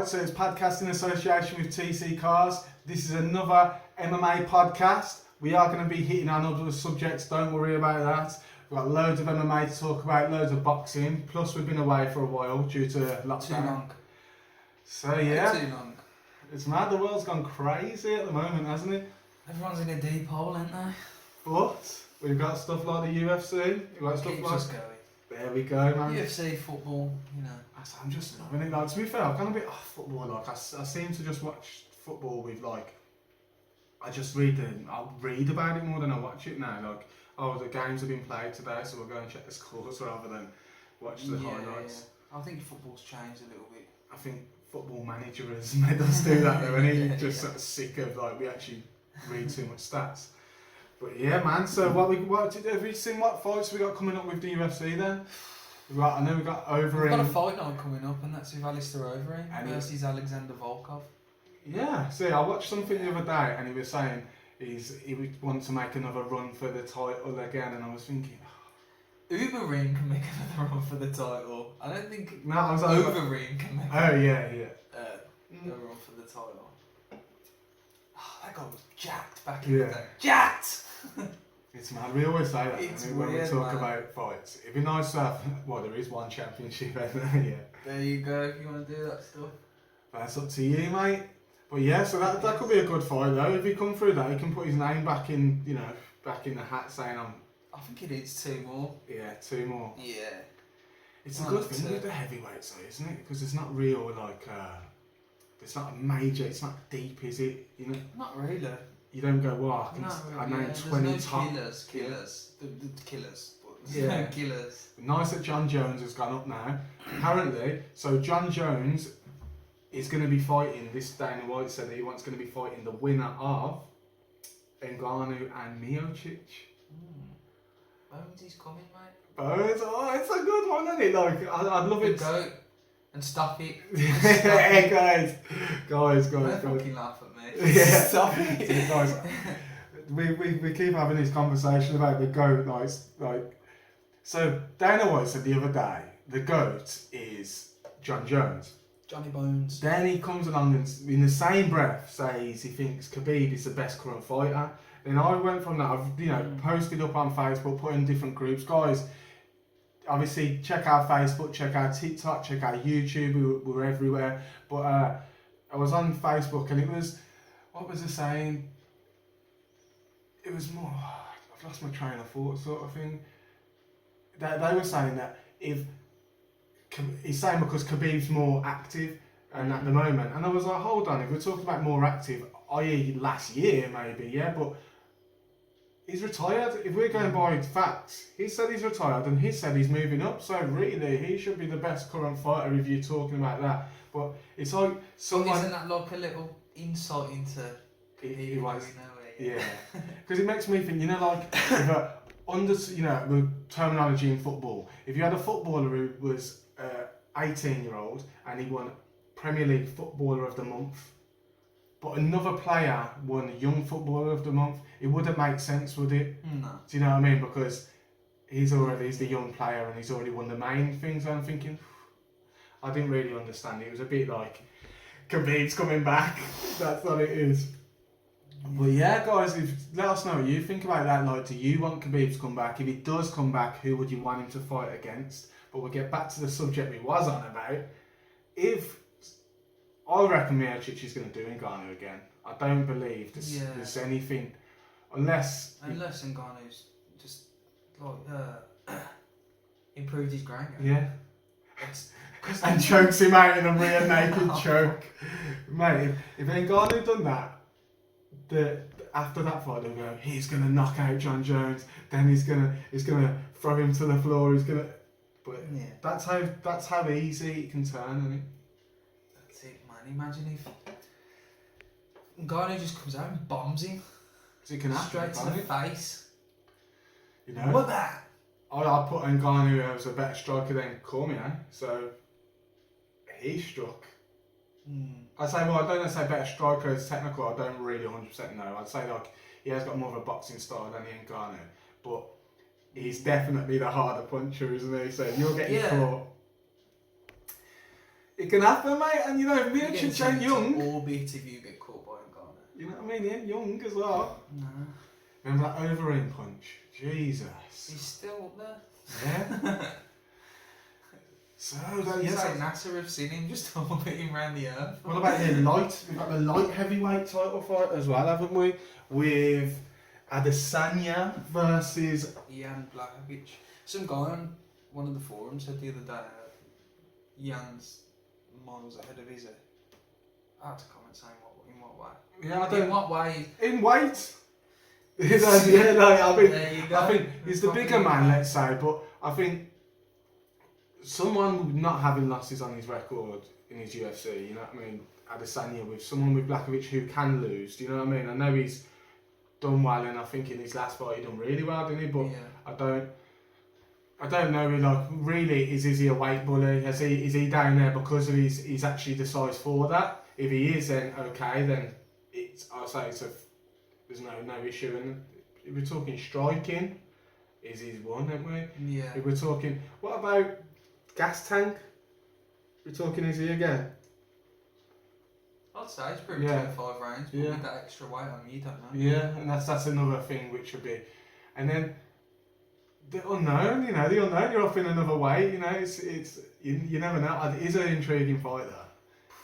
Right, so it's Podcast in association with TC Cars. This is another MMA podcast. We are going to be hitting on other subjects, don't worry about that. We've got loads of MMA to talk about, loads of boxing, plus we've been away for a while due to lockdown. Too long. So yeah, Too long. it's mad, the world's gone crazy at the moment, hasn't it? Everyone's in a deep hole, ain't they? But we've got stuff like the UFC, we've got stuff Keeps like... us going. There we go, man. UFC, football, you know. I'm just loving it. Like, to be fair, I'm kind of a bit off football. Like, I seem to just watch football with like, I'll read about it more than I watch it now. Like, oh, the games have been played today, so we'll go and check the scores rather than watch the highlights. Yeah. I think football's changed a little bit. I think Football Manager has made us do that though, and he's just yeah. sort of sick of like we actually read too much stats. But yeah, man. So have you seen what fights we got coming up with the UFC then? I know we got Overeem. We've got a fight night coming up, and that's with Alistair Overeem versus Alexander Volkov. Yeah, see, I watched something the other day, and he was saying he would want to make another run for the title again, and I was thinking, Overeem can make another run for the title. I don't think Overeem can make. Oh yeah. A run for the title. Oh, that guy was jacked back in the day. Jacked. It's mad. We always say that It's when weird, we talk man. about fights. It'd be nice to have. Well, there is one championship, isn't there? There you go. If you want to do that stuff. That's up to you, mate. But yeah, so that could be a good fight though. If he come through that, he can put his name back in, back in the hat, saying I think he needs 2 more. Yeah, 2 more. Yeah. It's a good thing with the heavyweights though, isn't it? Because it's not real like. It's not major. It's not deep, is it? Not really. You don't go, well, I named 20 top. Killers. The killers. Yeah. Killers. Nice that John Jones has gone up now. Apparently, so John Jones is going to be fighting, this Dana White said that he wants going to be fighting the winner of Ngannou and Miocic. Bones is coming, mate. Bones, it's a good one, isn't it? Like, I'd love it. Go and stop it. Hey guys. Don't fucking laugh at me. Yeah. Stop it. See, guys, we keep having this conversation about the GOAT, like. So Dana White said the other day, the GOAT is John Jones. Johnny Bones. Then he comes along and in the same breath says he thinks Khabib is the best current fighter. Then I went from that, I've posted up on Facebook, put in different groups. Guys, obviously check out Facebook, check out TikTok, check out YouTube, we're everywhere. But I was on Facebook and it was, what was it saying? It was more, I've lost my train of thought sort of thing. They were saying that he's saying because Khabib's more active and at the moment, and I was like, hold on, if we're talking about more active, i.e. last year maybe, yeah, but he's retired. If we're going by facts, he said he's retired and he said he's moving up, so really he should be the best current fighter if you're talking about that. But it's like someone... Isn't that like a little insight into He was, yeah. Because it makes me think, like, if with terminology in football, if you had a footballer who was 18-year-old and he won Premier League Footballer of the Month, but another player won Young Footballer of the Month, it wouldn't make sense, would it? No. Do you know what I mean? Because he's the young player and he's already won the main things. I'm thinking, I didn't really understand it. It was a bit like, Khabib's coming back. That's what it is. But yeah, guys, let us know what you think about that. Like, do you want Khabib to come back? If he does come back, who would you want him to fight against? But we'll get back to the subject we was on about. I reckon Miocic is going to do Ngannou again. I don't believe there's anything, unless Ngannou's just like improved his ground game. Yeah. And chokes him out in a rear naked choke. Mate, if Ngannou done that, after that fight they'll go, he's gonna knock out John Jones, then he's gonna throw him to the floor, that's how easy it can turn, isn't it? That's it, man. Imagine if Ngannou just comes out and bombs him. So it can happen, straight to the face. What that? I put Ngannou as a better striker than Cormier, so he struck. I'd say, I don't say better striker as technical, I don't really 100% know. I'd say like he has got more of a boxing style than Ngannou, but he's definitely the harder puncher, isn't he? So you're getting caught. It can happen, mate, and you know, Miocic ain't young. Orbit if you get caught by Ngannou. You know what I mean? He ain't young as well. No. Remember that overhand punch? Jesus. He's still up there. Yeah. So, that, It's yes. like NASA have seen him just orbiting around the earth. What about the light? We've got the light heavyweight title fight as well, haven't we? With Adesanya versus... Jan Blachowicz. Some guy on one of the forums said the other day, Jan's miles ahead of his. I had to comment saying in what way. Yeah, I don't... In what way? In weight? Yeah, no, I think he's the Probably bigger man, let's say, but I think someone not having losses on his record in his UFC, you know what I mean? Adesanya with someone with Blachowicz who can lose, do you know what I mean? I know he's done well, and I think in his last fight he done really well, didn't he? But yeah. I don't know. Like, really, is he a weight bully? Is he down there because of he's actually the size for that? If he is, then okay. Then I'll say there's no issue. And if we're talking striking, he's one, aren't we? Yeah. If we're talking, what about gas tank? We're talking, is he again? I'd say it's pretty 25 rounds, but with that extra weight on you don't know. Yeah, and that's another thing which would be, and then the unknown, you're off in another way, it's you never know. It is an intriguing fight though.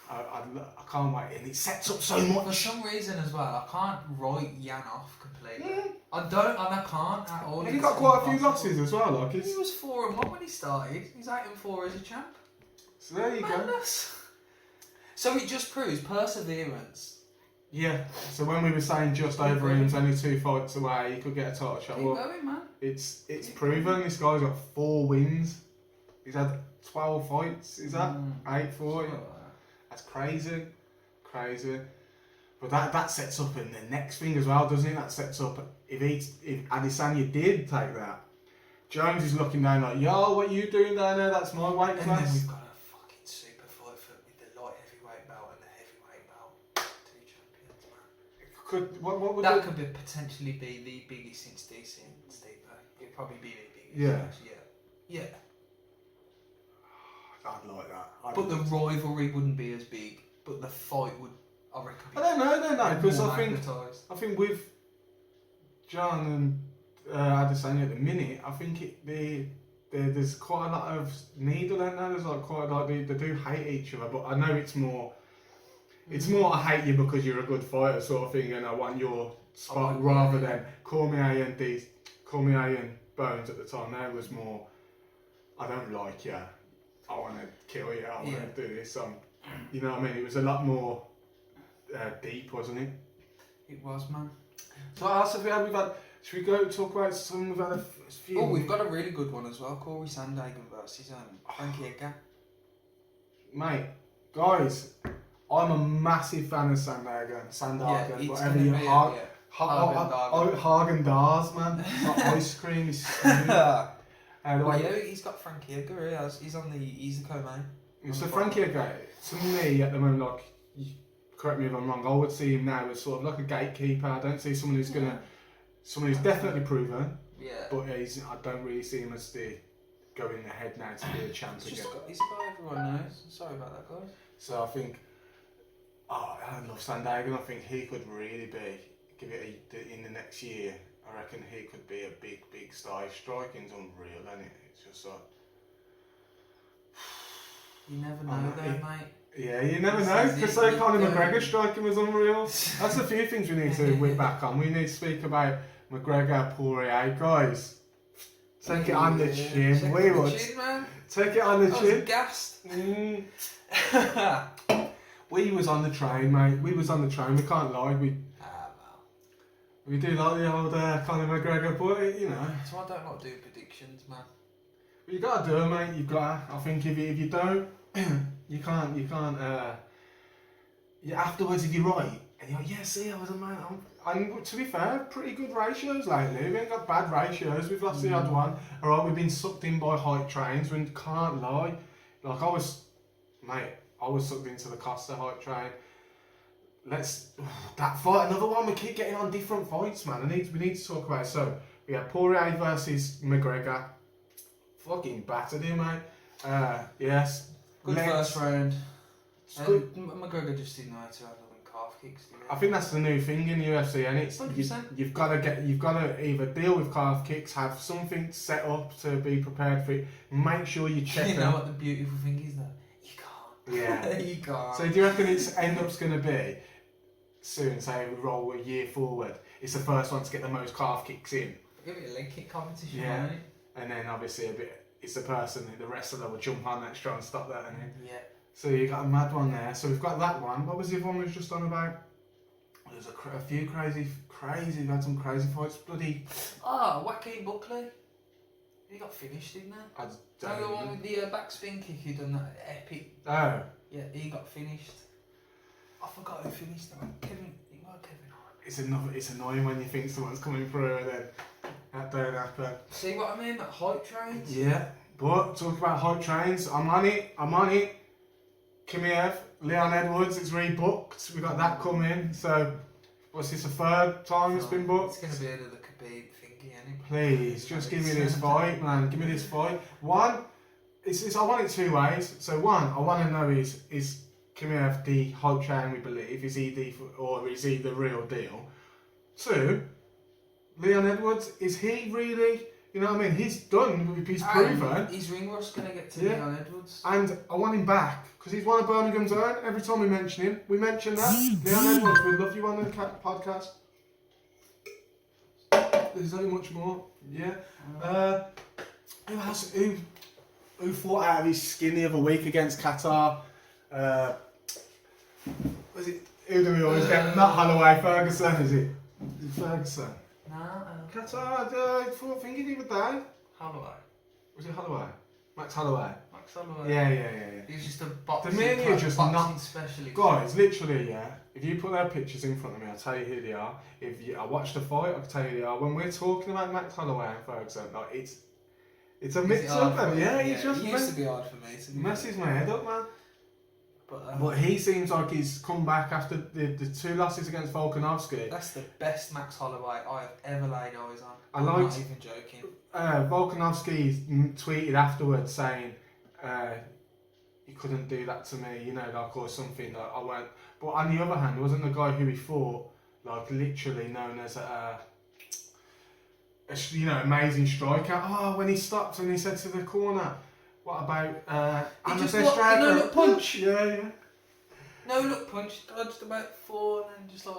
I can't wait, and it sets up so much. For some reason as well, I can't write Jan off completely. I don't, and I can't at all. And he got quite a few losses as well. Like he was 4-1 when he started. He's 8-4 as a champ. So there you go. So it just proves perseverance. Yeah. So when we were saying just over him, only 2 fights away, he could get a title shot. Keep going, man. It's proven. This guy's got 4 wins. He's had 12 fights. Is that 8-4? That's crazy. But that sets up in the next thing as well, doesn't it? That sets up if Adesanya did take that, Jones is looking down like, yo, what are you doing down there? That's my weight class. And then we've got a fucking super fight with the light heavyweight belt and the heavyweight belt. 2 champions, man. What would that could potentially be the biggest since DC and Stipe. It'd probably be the biggest. Yeah. I'd like that. But the rivalry wouldn't be as big. But the fight would, I reckon. I don't know, because I think with John and Adesanya at the minute, I think there's quite a lot of needle in there. There's like quite a lot. They do hate each other, but I know it's more I hate you because you're a good fighter sort of thing, and I want your spot rather than Cormier and Bones at the time. There was more, I don't like you. I want to kill you. I want to do this. You know what I mean? It was a lot more deep, wasn't it? It was, man. So what else have we had? Should we go talk about some? We've had a few. Oh, we've got a really good one as well. Corey Sandhagen versus Frankie Edgar. Mate, guys, I'm a massive fan of Sandhagen. Whatever you Hagen-Dazs, man. It's like ice cream. It's he's got Frankie Edgar. He's the co-main. So Frankie Edgar, to me at the moment, like, correct me if I'm wrong, I would see him now as sort of like a gatekeeper. I don't see someone who's someone who's definitely proven. Yeah. But I don't really see him as the going ahead now to be a champ again. He's a guy everyone knows. Sorry about that, guys. So I think, I love Sandhagen. I think he could really give it in the next year. I reckon he could be a big star. His striking's unreal, isn't it? It's just like. You never know, though, mate. Yeah, you never know. Because Conor McGregor striking was unreal. That's a few things we need to whip back on. We need to speak about McGregor, Poirier, guys. Take it on the chin. Take it on the chin. I was gassed. We was on the train, mate. We was on the train. We can't lie. We do like the old Conor McGregor, but you know. So I don't like doing predictions, man. But you gotta do it, mate. You've got. I think if you don't, you can't. Afterwards, if you're right, and you're like, yeah, see, I was a man. And to be fair, pretty good ratios lately. We ain't got bad ratios. We've lost the odd one. All right, we've been sucked in by hype trains. We can't lie. Like I was sucked into the Costa hype train. That fight, another one. We keep getting on different fights, man. We need to talk about it. So we had Poirier versus McGregor. Fucking battered him, mate. Yes. Good Legs. first round. It's good. McGregor just didn't know how to handle them calf kicks. Did he? I think that's the new thing in the UFC, and it's 100%. you've got to either deal with calf kicks, have something set up to be prepared for it. Make sure you check You know them. what the beautiful thing is though? You can't. Yeah. You can't. So do you reckon it's end up's going to be soon? Say we roll a year forward. It's the first one to get the most calf kicks in. Give it a leg kick competition, Yeah. won't it? And then obviously it's the person, the wrestler will jump on that, try and stop that, and then. Yeah. So you got a mad one there. So we've got that one. What was the other one we was just on about? There's a few crazy. We've had some crazy fights. Bloody. Wacky Buckley. He got finished, didn't he? I No, the don't one know. with the backspin kick who done that epic. Oh, Yeah, he got finished. I forgot who finished that. Kevin. It was Kevin Hart. it's annoying when you think someone's coming through and then that don't happen. See what I mean? That hype trains. Yeah, but talk about hype trains. I'm on it. Kimiev, Leon Edwards, it's rebooked. We got that coming. So, what's this? The third time it's been booked? It's gonna be another Khabib thingy, isn't it? Please, just give me this fight, man. Give me this fight. One, I want it two ways. So one, I want to know is Kimiev the hype train we believe? Is he the real deal? Two, Leon Edwards, is he really? You know what I mean? He's done. He's proven. His ring rust's gonna get to Yeah. Leon Edwards. And I want him back because he's one of Birmingham's own. Every time we mention him, we mention that. Leon Edwards, we love you on the podcast. There's only much more. Yeah. Who else? Who fought out of his skin the other week against Qatar? Was it? Who do we always get? Not Holloway, Ferguson, is it? Is it Ferguson? Nah. Qatar, fought thingy the other day. Holloway. Was it Holloway? Max Holloway. Max Holloway. Yeah. He's just a boxing, The men are just not specialist. Guys, literally, yeah. If you put their pictures in front of me, I'll tell you who they are. I watched the fight, I can tell you who they are. When we're talking about Max Holloway and Ferguson, like it's a mix up, and he's just It used to be hard for me. messes my head up, man. But But he seems like he's come back after the two losses against Volkanovski. that's the best Max Holloway I've ever laid eyes on. I I'm liked- not even joking. Volkanovski tweeted afterwards saying he couldn't do that to me, you know, like, or something. Like, I went. But on the other hand, wasn't the guy who he fought like literally known as a amazing striker? Oh, when he stopped and he said to the corner, "What about I'm the just best look- striker?" no look punch. Yeah. No look punch, dodged about 4 and then just like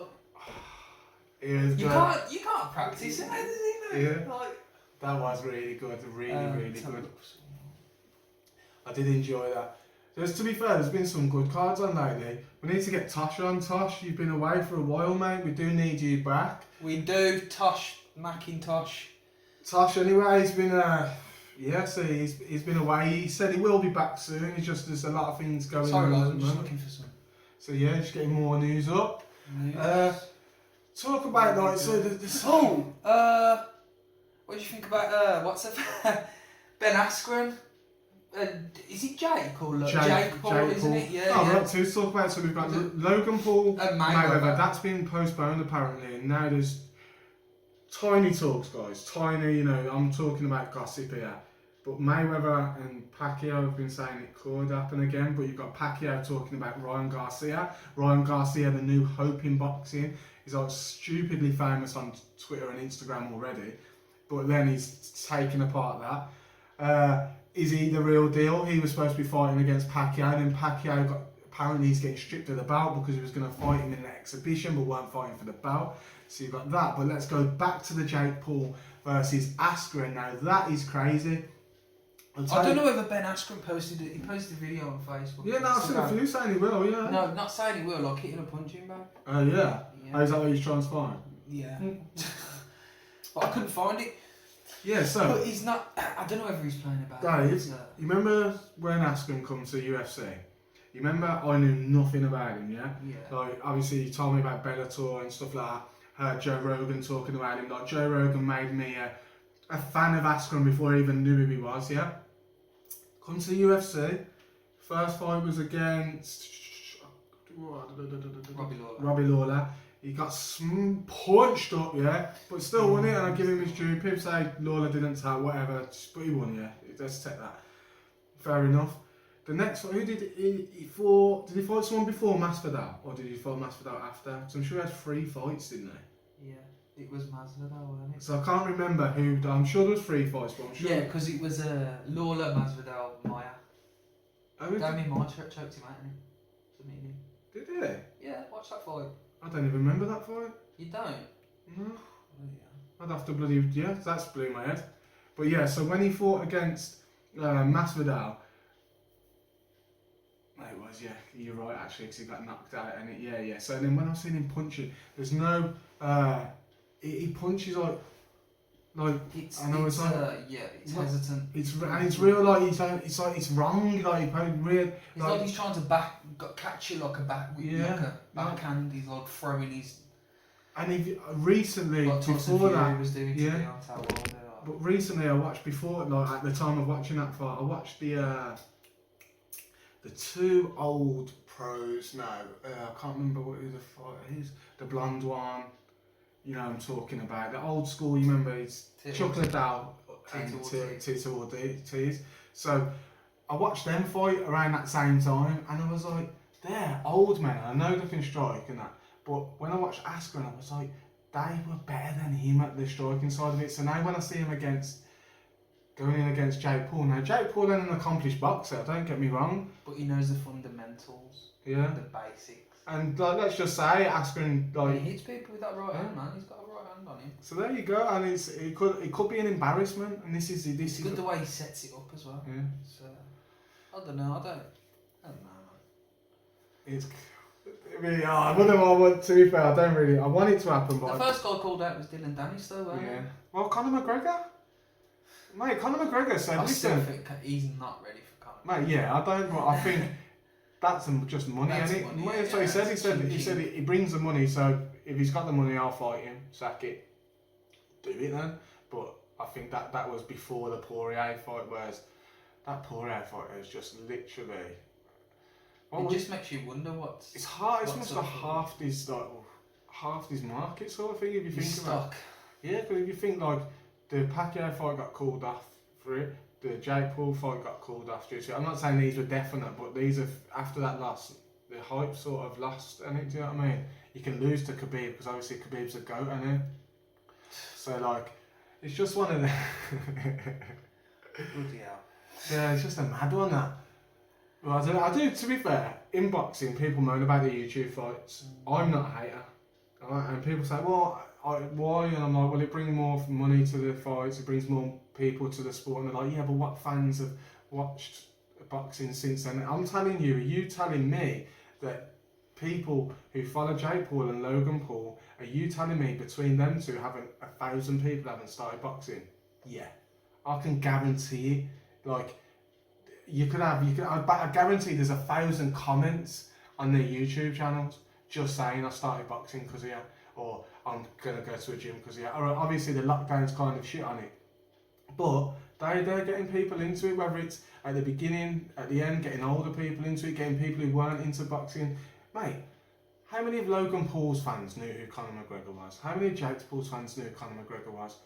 He was you good. can't practice it, does he? Yeah. Like, That was really good, really let's have a good. look. I did enjoy that. To be fair, there's been some good cards on lately. We need to get Tosh on. Tosh, you've been away for a while, mate. We do need you back. We do. Tosh Macintosh. Tosh, anyway, he's been so he's been away. He said he will be back soon. It's just there's a lot of things going Sorry on. guys, at I'm the just moment. looking for some So yeah, just getting more news up. news. Talk about like What do you think about what's it? Ben Askren? Is it Jake or Jake Paul? Isn't it? Yeah. Oh, yeah. we're up to talk about. So we've got Logan Paul, Mayweather. That's been postponed apparently, and now there's tiny talks, guys. Tiny, you know. I'm talking about gossip here. But Mayweather and Pacquiao have been saying it could happen again. But you've got Pacquiao talking about Ryan Garcia. Ryan Garcia, the new hope in boxing. He's like stupidly famous on Twitter and Instagram already. But then he's taken apart that. Is he the real deal? He was supposed to be fighting against Pacquiao, and then Pacquiao apparently he's getting stripped of the belt because he was going to fight him in an exhibition but weren't fighting for the belt. So you've got that. But let's go back to the Jake Paul versus Askren. Now that is crazy. I don't know whether Ben Askren posted it. He posted a video on Facebook. Yeah, no, I've seen a few saying he will, yeah. No, not saying he will, like hitting a punching bag. Oh, yeah. Yeah. Oh, is that what he's trying to find? Yeah. But I couldn't find it. Yeah, so. But he's not. I don't know whether he's playing about Dave, it. you remember when Askren come to UFC? You remember I knew nothing about him, yeah? Yeah. Like, obviously, you told me about Bellator and stuff like that. Heard Joe Rogan talking about him. Like, Joe Rogan made me a fan of Askren before I even knew who he was, yeah? Come to the UFC. First fight was against Robbie Lawler. He got punched up, yeah, but still won it, and I give him his due. People say Lawler didn't tap, whatever, but he won, yeah. Let's take that. Fair enough. The next one, who did he fought? Did he fight someone before Masvidal, or did he fight Masvidal after? So I'm sure he had 3 fights, didn't he? Yeah, it was Masvidal, wasn't it? So I can't remember who. I'm sure there was 3 fights, but I'm sure. Yeah, because it was Lawler, Masvidal, Maya. Oh, Damien Maya choked him out, didn't he? Submitted him. Did he? Yeah, watch that fight. I don't even remember that fight. You don't? No. Oh, yeah. I'd have to bloody that's blew my head. But yeah, so when he fought against Masvidal, it was you're right actually because he got knocked out and yeah. So then when I seen him punching, there's no he punches It's I know it's it's hesitant. It's real like it's wrong like weird. It's like he's trying to catch it like a backhand. He's like throwing his. And he recently like before that he was doing to Deontay Wilder. But recently I watched before like at the time of watching that fight I watched the 2 old pros now. I can't remember who the fighter is. The blonde one. You know what I'm talking about. The old school, you remember, it's Chuck Liddell and Tito Ortiz. So I watched them fight around that same time and I was like, they're old men. I know they can strike and that. But when I watched Askren, I was like, they were better than him at the striking side of it. So now when I see him going in against Jake Paul, now Jake Paul is an accomplished boxer, don't get me wrong. But he knows the fundamentals. Yeah. The basics. And like, let's just say Askren he hits people with that right hand, man. He's got a right hand on him. So there you go, and it could be an embarrassment, and this is good the way he sets it up as well. Yeah. So, I don't know, man. It's really hard. What do I want to be fair? I want it to happen, but the first guy called out was Dylan Dennis, though, wasn't it? Well, Conor McGregor. Mate, Conor McGregor said, I still think he's not ready for Conor. Mate, yeah, I don't. But I think that's just money, isn't it? Money, that's what he said. He said he brings the money. So if he's got the money, I'll fight him. Sack it. Do it then. But I think that was before the Poirier fight, whereas that Poirier fight is just literally. It just makes you wonder what's. It's hard. It's almost like half this market sort of thing. If you think about. Yeah, because if you think like the Pacquiao fight got called off for it, the Jake Paul fight got called off due to it. I'm not saying these were definite, but these are after that loss, the hype sort of lost. And do you know what I mean? You can lose to Khabib because obviously Khabib's a goat, isn't he? So like, it's just one of the. Bloody hell. Yeah, it's just a mad one that. Well, I do. To be fair, in boxing, people moan about the YouTube fights. I'm not a hater, right? And people say, "Well, why?" And I'm like, "Well, it brings more money to the fights. It brings more people to the sport." And they're like, "Yeah, but what fans have watched boxing since then?" I'm telling you, are you telling me that people who follow Jake Paul and Logan Paul, are you telling me between them two, having 1,000 people haven't started boxing? Yeah, I can guarantee it. Like. I guarantee there's 1,000 comments on their YouTube channels just saying I started boxing because of you, or I'm gonna go to a gym because of you. Or obviously the lockdown's kind of shit on it, but they're getting people into it. Whether it's at the beginning, at the end, getting older people into it, getting people who weren't into boxing. Mate, how many of Logan Paul's fans knew who Conor McGregor was? How many of Jake Paul's fans knew who Conor McGregor was?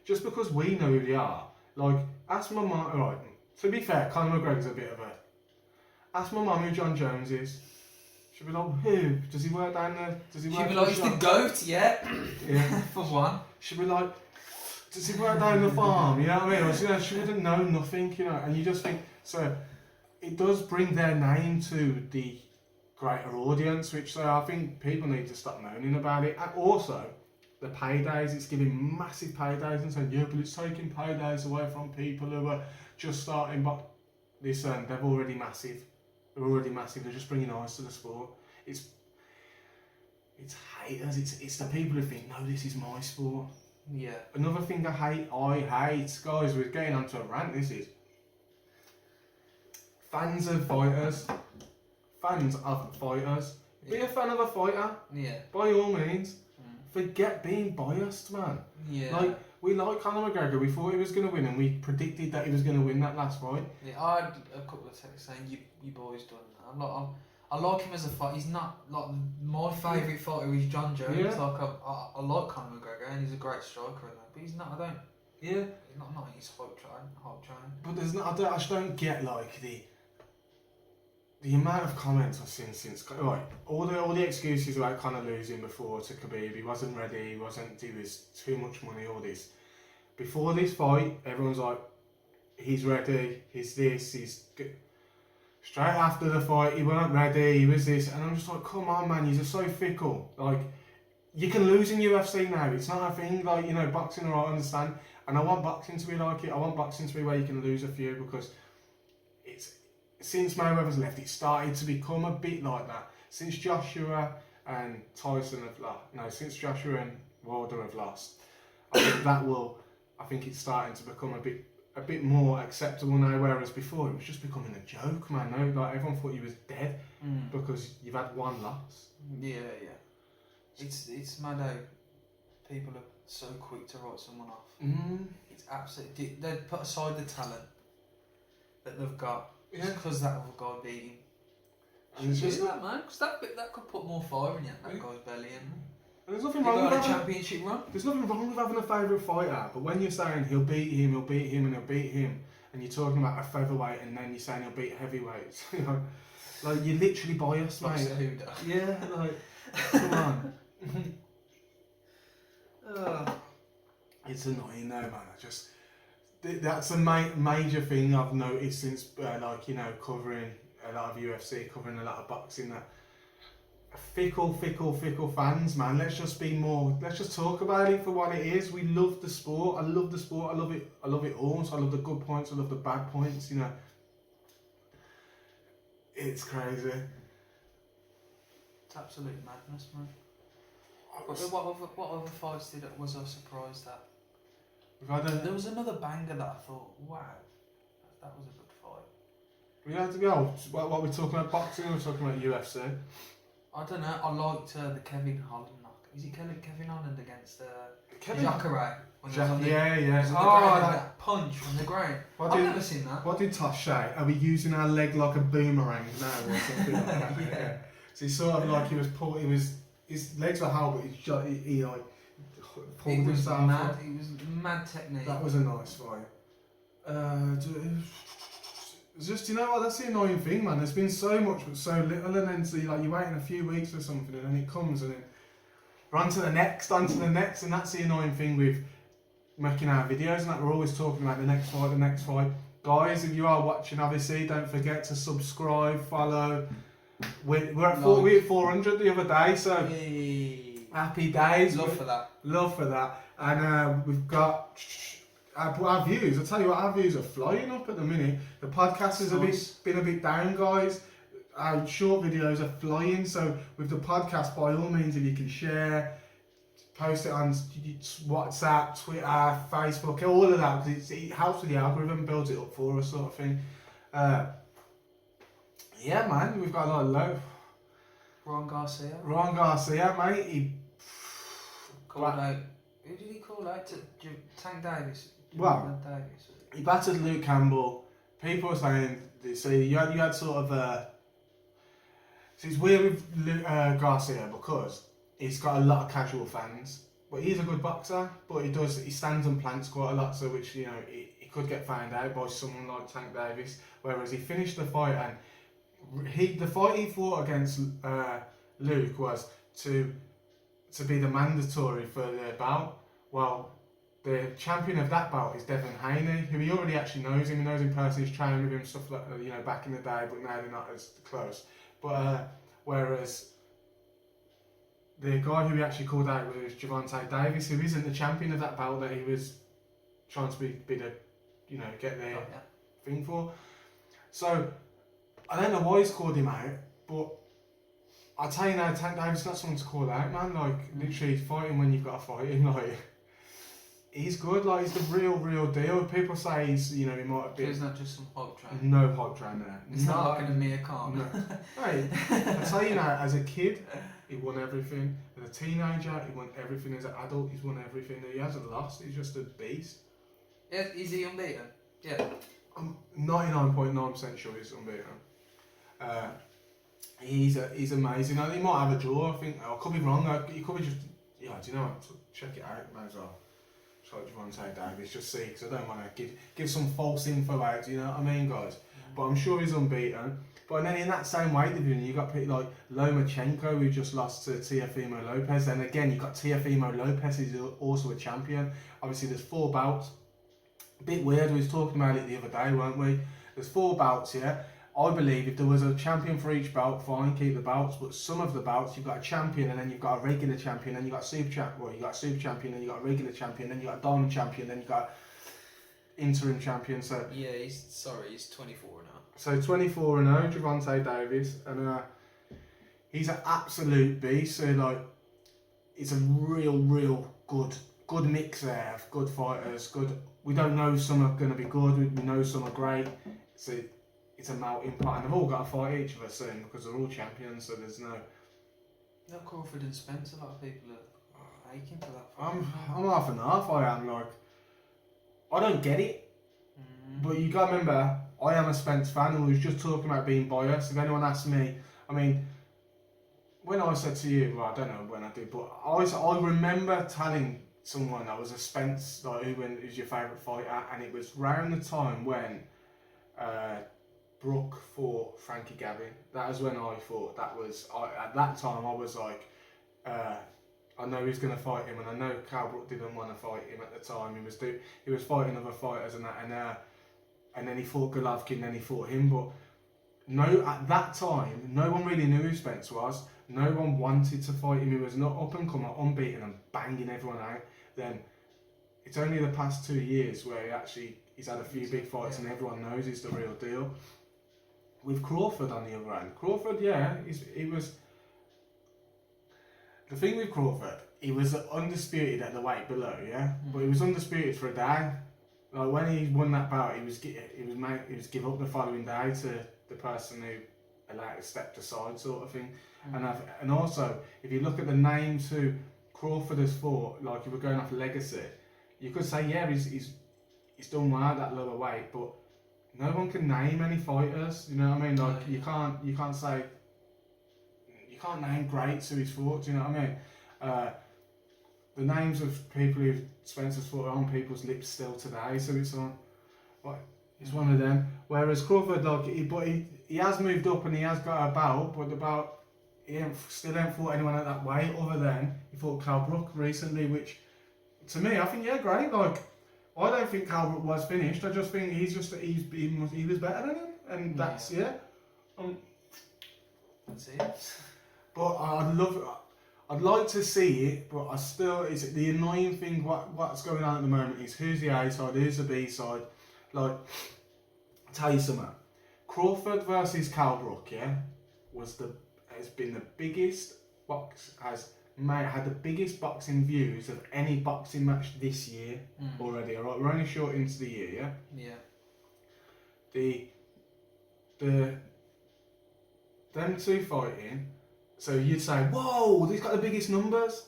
Just because we know who they are, like ask my mum. Right. To be fair, Conor McGregor's a bit of a. Ask my mum who John Jones is. She'll be like, who? Does he work down there? Does he work? She'll be like, he's the goat, yeah. Yeah. For one. She'll be like, does he work down the farm? You know what I mean? Or, you know, she wouldn't know nothing, you know. And you just think, so it does bring their name to the greater audience, which I think people need to stop moaning about it. And also, the paydays, it's giving massive paydays and saying, yeah, but it's taking paydays away from people who are just starting, but listen, they're already massive. They're already massive. They're just bringing eyes to the sport. It's haters. It's the people who think, no, this is my sport. Yeah. Another thing I hate, guys, we're getting onto a rant. This is fans of fighters. Fans of fighters. Be a fan of a fighter. Yeah. By all means. Forget being biased, man. Yeah. Like, we like Conor McGregor, we thought he was going to win and we predicted that he was going to win that last fight. Yeah, I had a couple of texts saying, you boys done that. I like him as a fighter. He's not, like, my favourite fighter is John Jones. Yeah. Like, I like Conor McGregor and he's a great striker and that, but he's not, I don't. Yeah. He's not his hype train. But there's not, I just don't get, like, the the amount of comments I've seen since, right, all the excuses about kind of losing before to Khabib, he wasn't ready, he was too much money, all this. Before this fight, everyone's like, he's ready, he's this, he's good. Straight after the fight, he weren't ready, he was this, and I'm just like, come on man, you're just so fickle. Like, you can lose in UFC now, it's not a thing, like, you know, boxing, I understand, and I want boxing to be like it, I want boxing to be where you can lose a few, because since Mayweather's left, it started to become a bit like that. Since Joshua and Tyson have lost, no, since Joshua and Wilder have lost, I think it's starting to become a bit more acceptable now, whereas before it was just becoming a joke, man. No, like everyone thought he was dead because you've had one loss. Yeah. It's mad how people are so quick to write someone off. It's absolutely, they put aside the talent that they've got. Yeah. Because that other guy beat him. And it's just that, man, because that could put more fire in you, that guy's belly. And there's nothing wrong with a having championship run. There's nothing wrong with having a favourite fighter, but when you're saying he'll beat him, and he'll beat him, and you're talking about a featherweight, and then you're saying he'll beat heavyweights, you know, like you're literally biased, mate. Yeah, like, come on. It's annoying though, man. That's a major thing I've noticed since, like, you know, covering a lot of UFC, covering a lot of boxing, that fickle fans, man. Let's just talk about it for what it is. We love the sport. I love the sport. I love it all. So I love the good points. I love the bad points. You know, it's crazy. It's absolute madness, man. What other fights was I surprised at? There was another banger that I thought, wow, that was a good fight. We had to go. What we're talking about, boxing, or we're talking about UFC? I don't know. I liked the Kevin Holland knock. Is it Kevin Holland against Jacare? Yeah. That punch from the ground. I've never seen that. What did Tosh say? Are we using our leg like a boomerang now, or something like that? Yeah. So he's sort of like his legs were held, but he like pulled himself. Mad. It was mad technique. That was a nice fight. It's just, you know what, that's the annoying thing, man. There's been so much but so little, and then so you're waiting a few weeks for something, and then it comes, and then we're on to the next, and that's the annoying thing with making our videos, and that we're always talking about the next fight. Guys, if you are watching, obviously, don't forget to subscribe, follow. We're at 400 the other day, so yay. Happy days. Love for that. And we've got our views. I'll tell you what, our views are flying up at the minute. The podcast has been a bit down, guys. Our short videos are flying, so with the podcast, by all means, if you can share, post it on WhatsApp, Twitter, Facebook, all of that, because it helps with the algorithm, builds it up for us, sort of thing. Yeah, man, we've got a lot of love. Ron Garcia, mate, he called out. Who did he call out? Tank Davis. Well, he battered Luke Campbell. People were saying, so you had sort of so it's weird with Garcia because he's got a lot of casual fans, but he's a good boxer. But he stands and plants quite a lot, so which, you know, he could get found out by someone like Tank Davis. Whereas he finished the fight, and the fight he fought against Luke was to be the mandatory for the bout. Well, the champion of that bout is Devin Haney, who he already actually knows him. He knows him personally, he's trained with him, stuff like that, you know, back in the day, but now they're not as close. But whereas the guy who he actually called out was Gervonta Davis, who isn't the champion of that bout that he was trying to be the, you know, get the thing for. So I don't know why he's called him out, but I'll tell you now, Tank Davis is not someone to call out, man. Like, literally fighting when you've got to fight him, like, he's good, like, he's the real deal. People say he's, you know, he might have been... He's not just some hype train. No hype train there. It's not like an Amir Khan. No. Hey, I'll tell you now, as a kid, he won everything. As a teenager, he won everything. As an adult, he's won everything. He hasn't lost, he's just a beast. Yeah, is he unbeaten? Yeah. I'm 99.9% sure he's unbeaten. He's amazing. He might have a draw, I think. I could be wrong. He could be just... Yeah, do you know what? Check it out, might as well. Try Gervonta Davis, just see, because I don't want to give some false info out, you know what I mean, guys? but I'm sure he's unbeaten. But then in that same weight division, you got people like Lomachenko, who just lost to Teofimo Lopez. And again, you got Teofimo Lopez, who's also a champion. Obviously, there's 4 bouts. A bit weird, we was talking about it the other day, weren't we? There's 4 bouts here. I believe if there was a champion for each bout, fine, keep the bouts. But some of the bouts, you've got a champion, and then you've got a regular champion, then you've got a super champion. Well, you got a super champion, then you got a regular champion, then you got a diamond champion, then you got interim champion. So yeah, he's 24 now. So 24-0, Gervonta Davis, and he's an absolute beast. So like, it's a real good mix there of good fighters. Good. We don't know some are going to be good. We know some are great. So it's a melting pot, and they've all got to fight each other soon because they're all champions. So there's no. No, Crawford and Spence. A lot of people are aching for that fight. I'm half and half. I am like, I don't get it, but you got to remember, I am a Spence fan, and we was just talking about being biased. If anyone asks me, I mean, when I said to you, well, I don't know when I did, but I remember telling someone I was a Spence, like who's your favourite fighter, and it was around the time when Brooke fought Frankie Gavin. That was when I thought at that time I was like, I know he's going to fight him, and I know Cal Brook didn't want to fight him at the time. He was fighting other fighters and that, and then he fought Golovkin, then he fought him. But no, at that time, no one really knew who Spence was. No one wanted to fight him. He was not up and coming, unbeaten, and banging everyone out. Then it's only the past 2 years where he's had a few big fights, and everyone knows he's the real deal. With Crawford on the other hand, Crawford, he was. The thing with Crawford, he was undisputed at the weight below, but he was undisputed for a day. Like when he won that bout, he was give up the following day to the person who stepped aside, sort of thing. And also, if you look at the names who Crawford has fought, like if we're going off legacy, you could say he's done well at that lower weight, but no one can name any fighters. You know what I mean? Like you can't say. You can't name greats who he's fought. Do you know what I mean? The names of people who Spencer's fought are on people's lips still today. So it's it's one of them. Whereas Crawford, he has moved up and he has got a bout, but the bout still ain't fought anyone at that weight other than he fought Cal Brook recently, which to me I think great. Like I don't think Cal Brook was finished. I just think he was better than him, and that's That's it. But I'd like to see it, but it's the annoying thing. What's going on at the moment is who's the A side, who's the B side. Like, I'll tell you something. Crawford versus Cal Brook, has been the biggest had the biggest boxing views of any boxing match this year already. Alright, we're only short into the year, them two fighting. So you'd say, whoa, he's got the biggest numbers.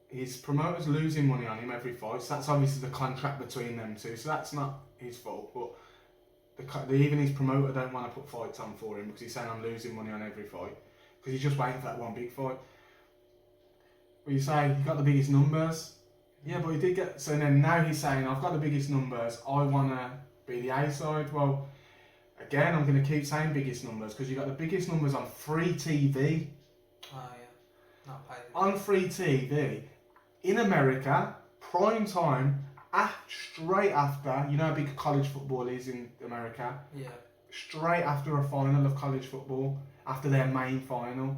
His promoter's losing money on him every fight, so that's obviously the contract between them two, so that's not his fault, but even his promoter don't want to put fights on for him because he's saying I'm losing money on every fight, because he's just waiting for that one big fight. But you say, he got the biggest numbers. Yeah, but he did get, so then now he's saying, I've got the biggest numbers, I want to be the A side. Well, again, I'm going to keep saying biggest numbers because you got the biggest numbers on free TV. Oh yeah, not paid. On free TV, in America, prime time, straight after, you know how big college football is in America? Yeah. Straight after a final of college football, after their main final.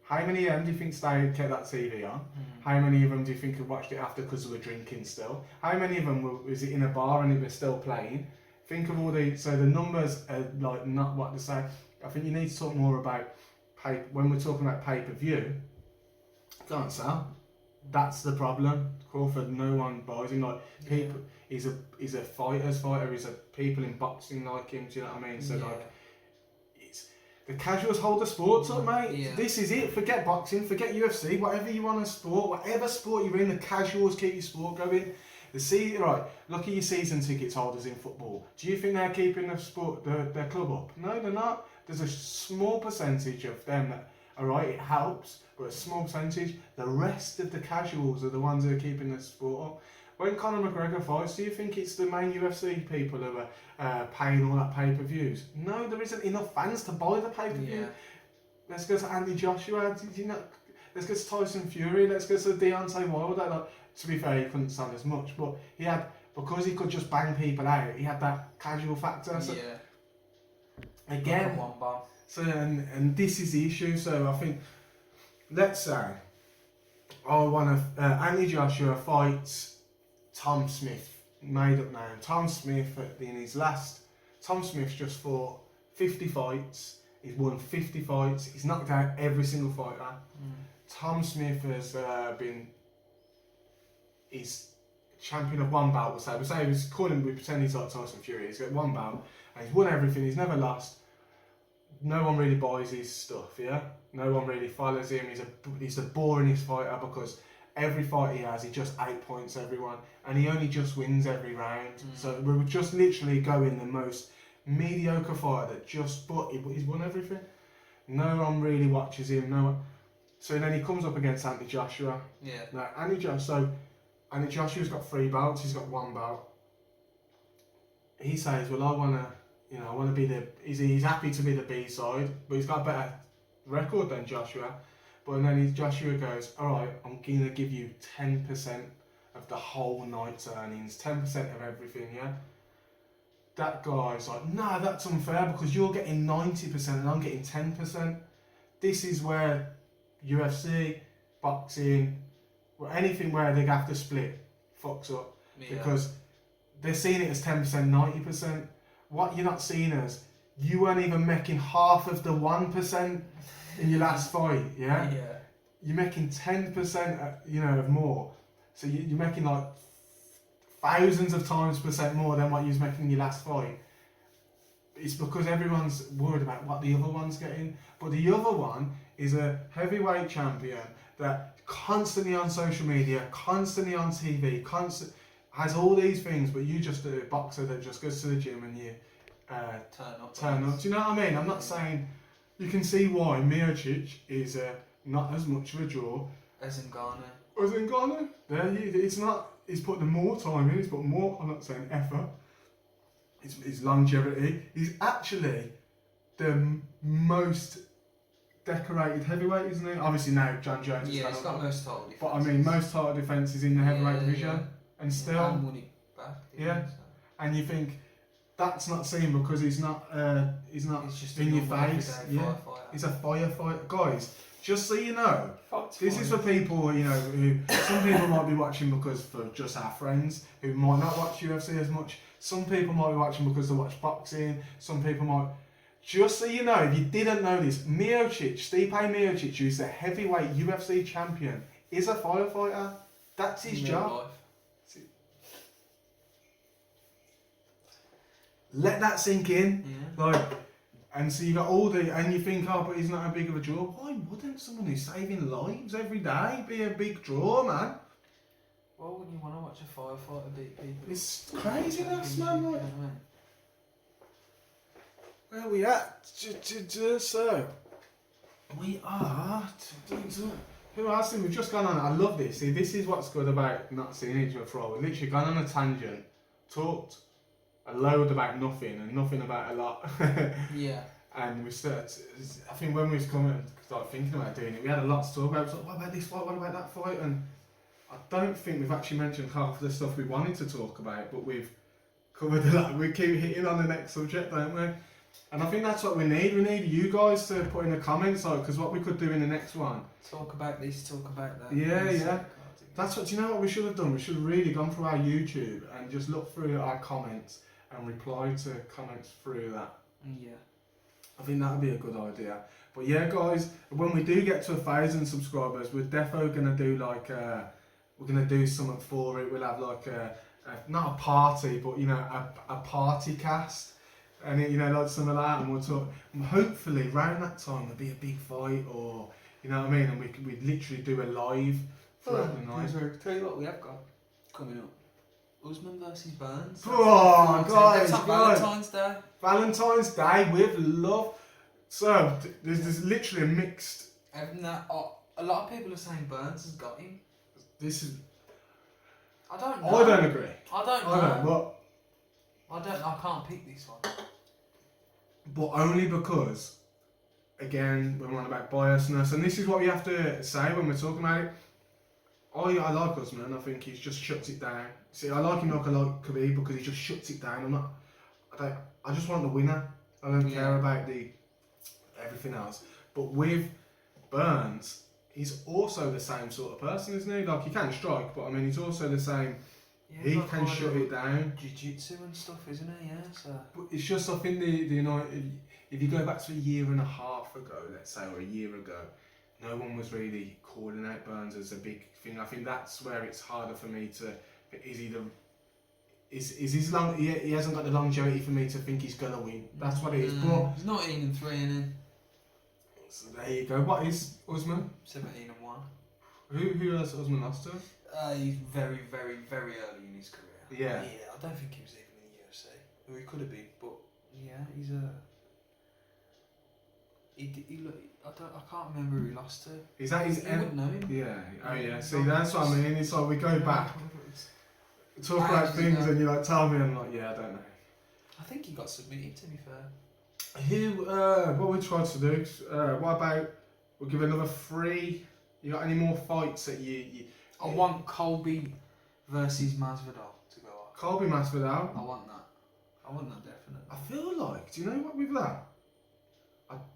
How many of them do you think kept that TV on? How many of them do you think have watched it after because they were drinking still? How many of them was it in a bar and it was still playing? Think of all so the numbers are like not what to say. I think you need to talk more about when we're talking about pay-per-view. Can't sell. That's the problem. Crawford, no one buys him. Like people, he's a fighter's fighter. He's a people in boxing like him. Do you know what I mean? So like, it's the casuals hold the sports up, mate. Yeah. This is it. Forget boxing. Forget UFC. Whatever you want to sport, whatever sport you're in, the casuals keep your sport going. Look at your season tickets holders in football. Do you think they're keeping their club up? No, they're not. There's a small percentage of them that, it helps, but a small percentage. The rest of the casuals are the ones that are keeping the sport up. when Conor McGregor fights, do you think it's the main UFC people who are paying all that pay-per-views? No, there isn't enough fans to buy the pay-per-view. Yeah. Let's go to Andy Joshua. Let's go to Tyson Fury. Let's go to Deontay Wilder. Like, to be fair, he couldn't stand as much, but he had, because he could just bang people out, he had that casual factor. So again, one bomb. So and this is the issue. So I think, let's say I want to Andy Joshua fights Tom Smith, made up name. Tom Smith in his last. Tom Smith's just fought 50 fights. He's won 50 fights. He's knocked out every single fighter. Tom Smith has he's champion of one bout. We'll say he was calling. We pretend he's like Tyson Fury. He's got one bout and he's won everything. He's never lost. No one really buys his stuff. Yeah, no one really follows him. He's the boringest fighter because every fight he has, he just 8 points everyone, and he only just wins every round. So we would just literally go in the most mediocre fighter that he's won everything. No one really watches him. No one. So then he comes up against Andy Joshua. Yeah. Now Andy Joshua's got 3 belts. He's got 1 belt. He says, "Well, I want to be the." He's happy to be the B side, but he's got a better record than Joshua. But then Joshua goes, "All right, I'm gonna give you 10% of the whole night's earnings, 10% of everything." Yeah. That guy's like, "Nah, that's unfair because you're getting 90% and I'm getting 10%. This is where UFC, boxing, or anything where they have to split fucks up because they're seeing it as 10%, 90%. What you're not seeing as, you weren't even making half of the 1% in your last fight, yeah? You're making 10%, of more. So you're making like thousands of times percent more than what you was making in your last fight. It's because everyone's worried about what the other one's getting. But the other one is a heavyweight champion that constantly on social media, constantly on TV, has all these things, but you just a boxer that just goes to the gym and you turn up. Do you know what I mean? I'm not saying, you can see why Miocic is not as much of a draw as Ngannou. It's not. He's put the more time in. He's put more. I'm not saying effort. His longevity. He's actually the most decorated heavyweight, isn't he? Obviously now John Jones. He's got most title defences. But I mean, most title defences in the heavyweight division, and still. And won it back. And you think that's not seen because he's not just in your face. He's a firefighter, guys. Just so you know, this is for people, who some people might be watching because for just our friends who might not watch UFC as much. Some people might be watching because they watch boxing. Some people might. Just so you know, if you didn't know this, Stipe Miocic, who's the heavyweight UFC champion, is a firefighter. That's his job. Let that sink in. And so you got and you think, oh, but he's not a big of a draw. Why wouldn't someone who's saving lives every day be a big draw, man? Well, when you want to watch a firefighter beat people, it's craziness, man. Where are we at? So we are. Who else? We've just gone on. I love this. See, this is what's good about not seeing each other for a while. We've literally gone on a tangent, talked a load about nothing and nothing about a lot. And we started. I think when we was coming, started thinking about doing it, we had a lot to talk about. So, what about this fight? What about that fight? And I don't think we've actually mentioned half of the stuff we wanted to talk about, but we've covered a lot. We keep hitting on the next subject, don't we? And I think that's what we need. We need you guys to put in the comments, because what we could do in the next one. Talk about this, talk about that. Yeah. That's what. Do you know what we should have done? We should have really gone through our YouTube and just looked through our comments and reply to comments through that. I think that would be a good idea. But yeah, guys, when we do get to 1,000 subscribers, we're definitely gonna do we're gonna do something for it. We'll have not a party, but a party cast, and like something like that. And we'll talk. And hopefully, around that time, there'll be a big fight, or you know what I mean. And we literally do a live throughout the night. Tell you what, we have got coming up. Usman versus Burns. Oh, guys, Valentine's Day. Valentine's Day with love. So there's literally a mixed. A lot of people are saying Burns has got him. This is. I don't know. I don't agree. I don't know. I can't pick this one. But only because, again, we're on about biasness, and this is what we have to say when we're talking about it. I like Usman. I think he's just shuts it down. See, I like him like I like Khabib because he just shuts it down. I just want the winner. I don't care about the everything else. But with Burns, he's also the same sort of person, isn't he? Like, he can strike, but I mean, he's also the same. Yeah, he can shut it down. Jiu-jitsu and stuff, isn't he? Yeah. So. But it's just, I think the United. If you go back to a year and a half ago, let's say, or a year ago, no one was really calling out Burns as a big thing. I think that's where it's harder for me to. Is his long? He hasn't got the longevity for me to think he's gonna win. That's what it is. But he's not 18-3 in. So there you go. What is Usman? 17-1. Who has Usman lost to? He's very, very, very early in his career. Yeah. Yeah, I don't think he was even in the UFC. Or he could have been, but yeah, he's a. I can't remember who he lost to. Is that his? You wouldn't know him. Yeah. Oh yeah. See, that's what I mean. It's like we go back, talk about things, and you like tell me, and I'm like, yeah, I don't know. I think he got submitted. To be fair. What we tried to do? What about we'll give another 3? You got any more fights that you I want Colby versus Masvidal to go on. Colby Masvidal. I want that definitely. I feel like, do you know what with that?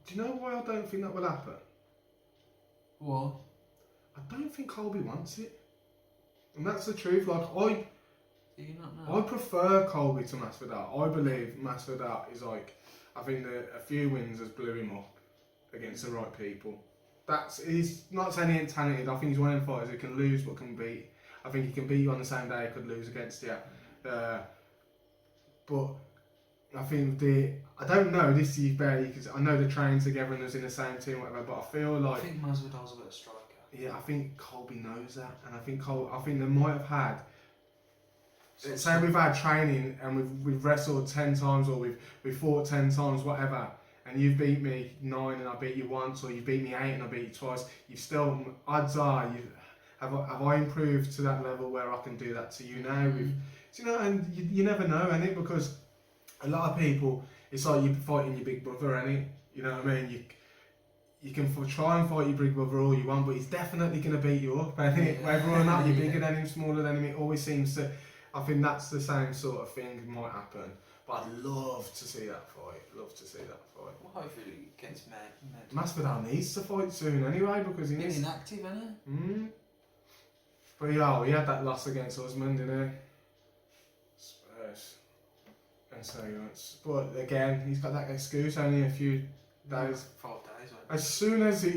Do you know why I don't think that will happen? What? I don't think Colby wants it. And that's the truth. Like, Do you not know? I prefer Colby to Masvidal. I believe Masvidal is like, I think that a few wins has blew him up against the right people. He's not saying he ain't talented. I think he's one of them fighters who can lose but can beat. I think he can beat you on the same day he could lose against you. But I think I don't know, this is barely, because I know they're training together and they're in the same team, whatever, but I feel like... I think Masvidal's a better striker. Yeah, I think Colby knows that, and I think they might have had... Say we've had training and we've wrestled 10 times or we've fought 10 times, whatever, and you've beat me 9 and I beat you once, or you beat me 8 and I beat you twice, you've still... Odds are, have I improved to that level where I can do that to you now? And you never know, innit? Because a lot of people, it's like you're fighting your big brother, innit? You know what I mean? You can try and fight your big brother all you want, but he's definitely going to beat you up, innit? Yeah. Whether or not you're bigger than him, smaller than him, it always seems to... I think that's the same sort of thing might happen. But I'd love to see that fight. Well, hopefully it gets mad. Masvidal needs to fight soon anyway, because he needs... He's inactive, isn't he? But yeah, he had that loss against Usman, didn't he? And so, but again, he's got that excuse only a few days. 5 days. As soon as he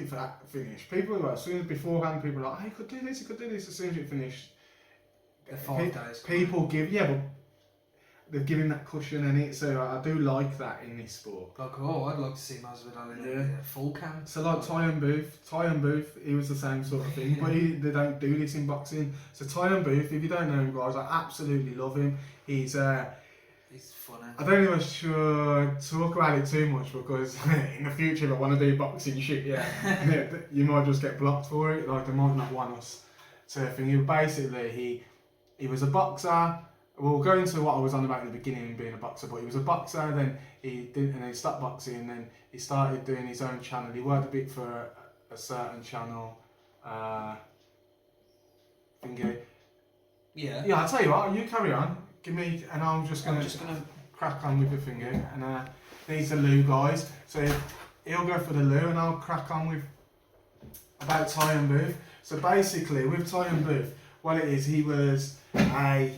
finished, as soon as beforehand, people were like, oh, he could do this. As soon as it finished, the 5 days. People give, but they've given that cushion in it. So I do like that in this sport. Like, I'd like to see Masvidal in a full camp. So like Tyron Booth, he was the same sort of thing, but they don't do this in boxing. So Tyron Booth, if you don't know him, guys, I absolutely love him. He's funny. I don't even should talk about it too much, because in the future, if I want to do boxing shit, you might just get blocked for it. Like, they might not want us to think. Basically, he was a boxer. We'll go into what I was on about in the beginning, being a boxer. But he was a boxer. Then he didn't, and then he stopped boxing. And then he started doing his own channel. He worked a bit for a certain channel. Yeah, I'll tell you what. You carry on. Give me, and I'm just gonna crack on with the finger, and these are Lou guys, so he'll go for the Lou and I'll crack on with about Tyron Booth. So basically with Tyron Booth, what it is, he was a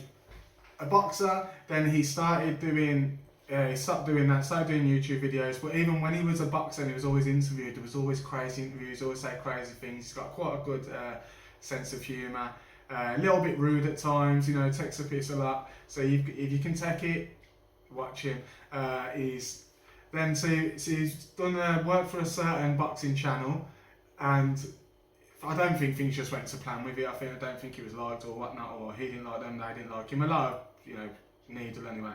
boxer, then he started doing, he stopped doing that, started doing YouTube videos, but even when he was a boxer and he was always interviewed, there was always crazy interviews, always say crazy things. He's got quite a good sense of humour. A little bit rude at times, takes the piss a lot. So if you can take it, watch him. He's done work for a certain boxing channel, and I don't think things just went to plan with it. I don't think he was liked or whatnot, or he didn't like them, they didn't like him. A lot of needle anyway.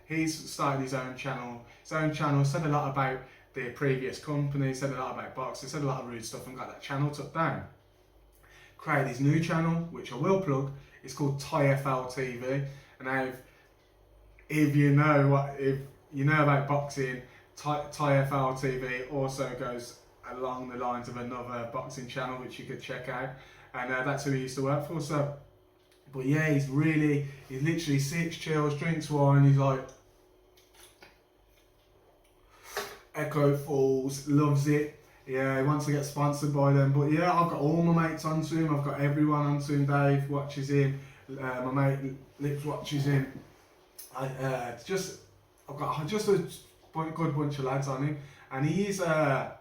He's started his own channel. Said a lot about the previous company, said a lot about boxing, said a lot of rude stuff, and got that channel took down. Created his new channel, which I will plug. It's called TFL TV, and if you know about boxing, TFL TV also goes along the lines of another boxing channel which you could check out, and that's who he used to work for. So, but yeah, he's literally sits, chills, drinks wine. He's like Echo Falls, loves it. Yeah, he wants to get sponsored by them. But yeah, I've got all my mates onto him. I've got everyone onto him. Dave watches him. My mate Lips watches him. I've got just a good bunch of lads on him, and he's at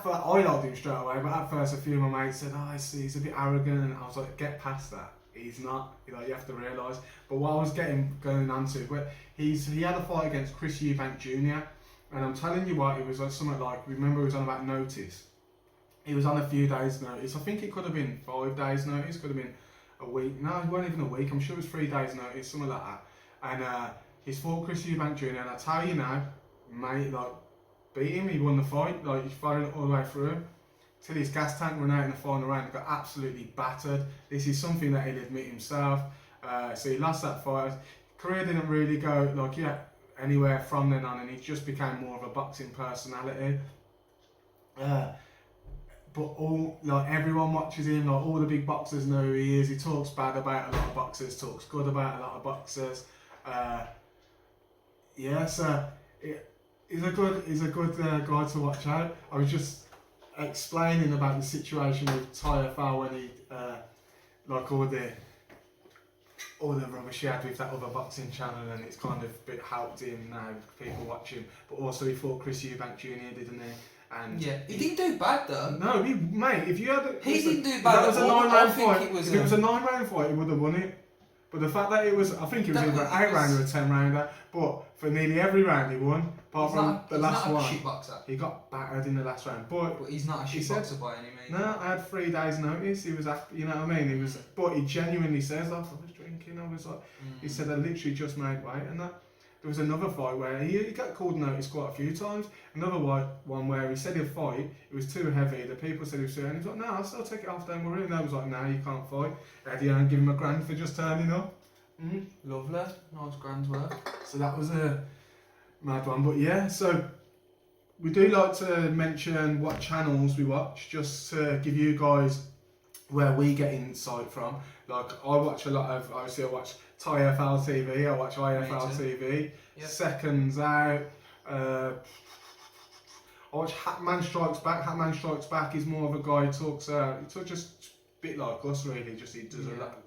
first, I liked him straight away, but at first a few of my mates said, he's a bit arrogant, and I was like, get past that. He's not. You have to realise. But what I was going on to, he had a fight against Chris Eubank Jr., and I'm telling you what, it was like something like, remember he was on about notice. He was on a few days' notice. I think it could have been 5 days' notice, could have been a week. No, it wasn't even a week. I'm sure it was 3 days' notice, something like that. And he's fought Chris Eubank Jr., and I tell you now, mate, like, beat him, he won the fight, like he's followed it all the way through till his gas tank ran out in the final round, got absolutely battered. This is something that he'll admit himself. So he lost that fight. Career didn't really go anywhere from then on, and he just became more of a boxing personality. But everyone watches him, like all the big boxers know who he is. He talks bad about a lot of boxers, talks good about a lot of boxers. He's a good guy to watch out. I was just explaining about the situation with TFL when he all the rubbish he had with that other boxing channel, and it's kind of helped him now. People watch him, but also he fought Chris Eubank Jr., didn't he? And yeah, he didn't do bad though. No, mate. If you had, didn't do bad. That was a 9-round fight. If it was a 9-round fight, he would have won it. But the fact that I think it was either an 8-rounder or a 10-rounder, but for nearly every round he won, apart from the last one. He's not a shit boxer. He got battered in the last round, but he's not a shit boxer by any means. No, I had 3 days notice. He was, you know what I mean. But he genuinely says, I was drinking. I was like, he said I literally just made weight, and that. There was another fight where he got called notice quite a few times. Another one where he said he'd fight, it was too heavy. The people said he was too heavy. He was like, no, I'll still take it off, don't worry. And I was like, no, you can't fight. Eddie and give him $1,000 for just turning up. Lovely, nice grand's work. So that was a mad one. But yeah, so we do like to mention what channels we watch, just to give you guys where we get insight from. Like I watch a lot of, obviously I watch TFL TV, I watch IFL TV, Seconds Out, I watch Hatman Strikes Back. Hatman Strikes Back is more of a guy who talks just a bit like us really, just he does a lot.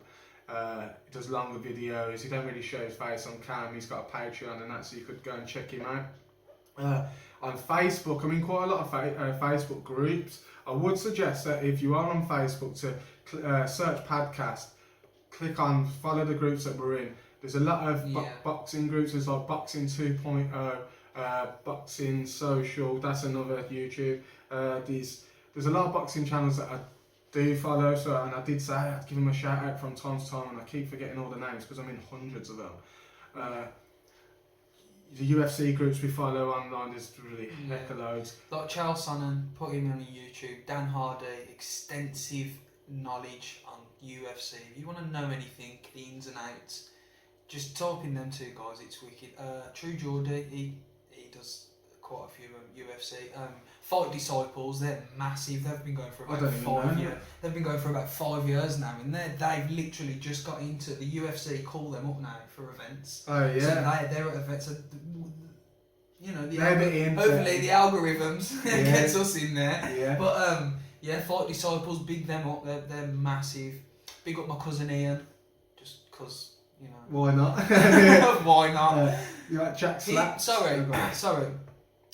He does longer videos, he don't really show his face on cam, he's got a Patreon and that, so you could go and check him out. On Facebook, I'm in quite a lot of Facebook groups. I would suggest that if you are on Facebook to search Padcast, follow the groups that we're in. There's a lot of boxing groups, there's like Boxing 2.0, Boxing Social, that's another YouTube. There's a lot of boxing channels that I do follow, and I did say I'd give them a shout out from time to time, and I keep forgetting all the names because I'm in hundreds of them. The UFC groups we follow online, there's really heck of loads. Like Charles Sonnen, put him on YouTube. Dan Hardy, extensive knowledge on UFC. If you want to know anything, the ins and outs, just type in them two guys, it's wicked. True Geordie, he does quite a few UFC. Fight Disciples, they're massive. They've been going for about 5 years. They've been going for about 5 years now, and they've literally just got into the UFC. Call them up now for events. Oh yeah. So they're at events. So, you know, hopefully the algorithms gets us in there. Yeah. But Fight Disciples, big them up. They're massive. Big up my cousin Ian, just because you know. Why not? Why not? You like Jack Slap? Sorry.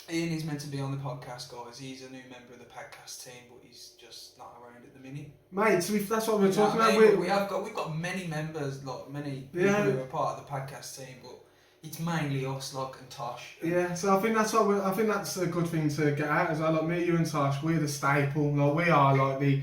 Ian is meant to be on the podcast, guys. He's a new member of the podcast team, but he's just not around at the minute. Mate, so that's what we're talking about. We've got many members, like many people who are part of the podcast team, but it's mainly us, and Tosh. Yeah, so I think that's a good thing to get out as well. Like me, you, and Tosh, we're the staple. Like we are like the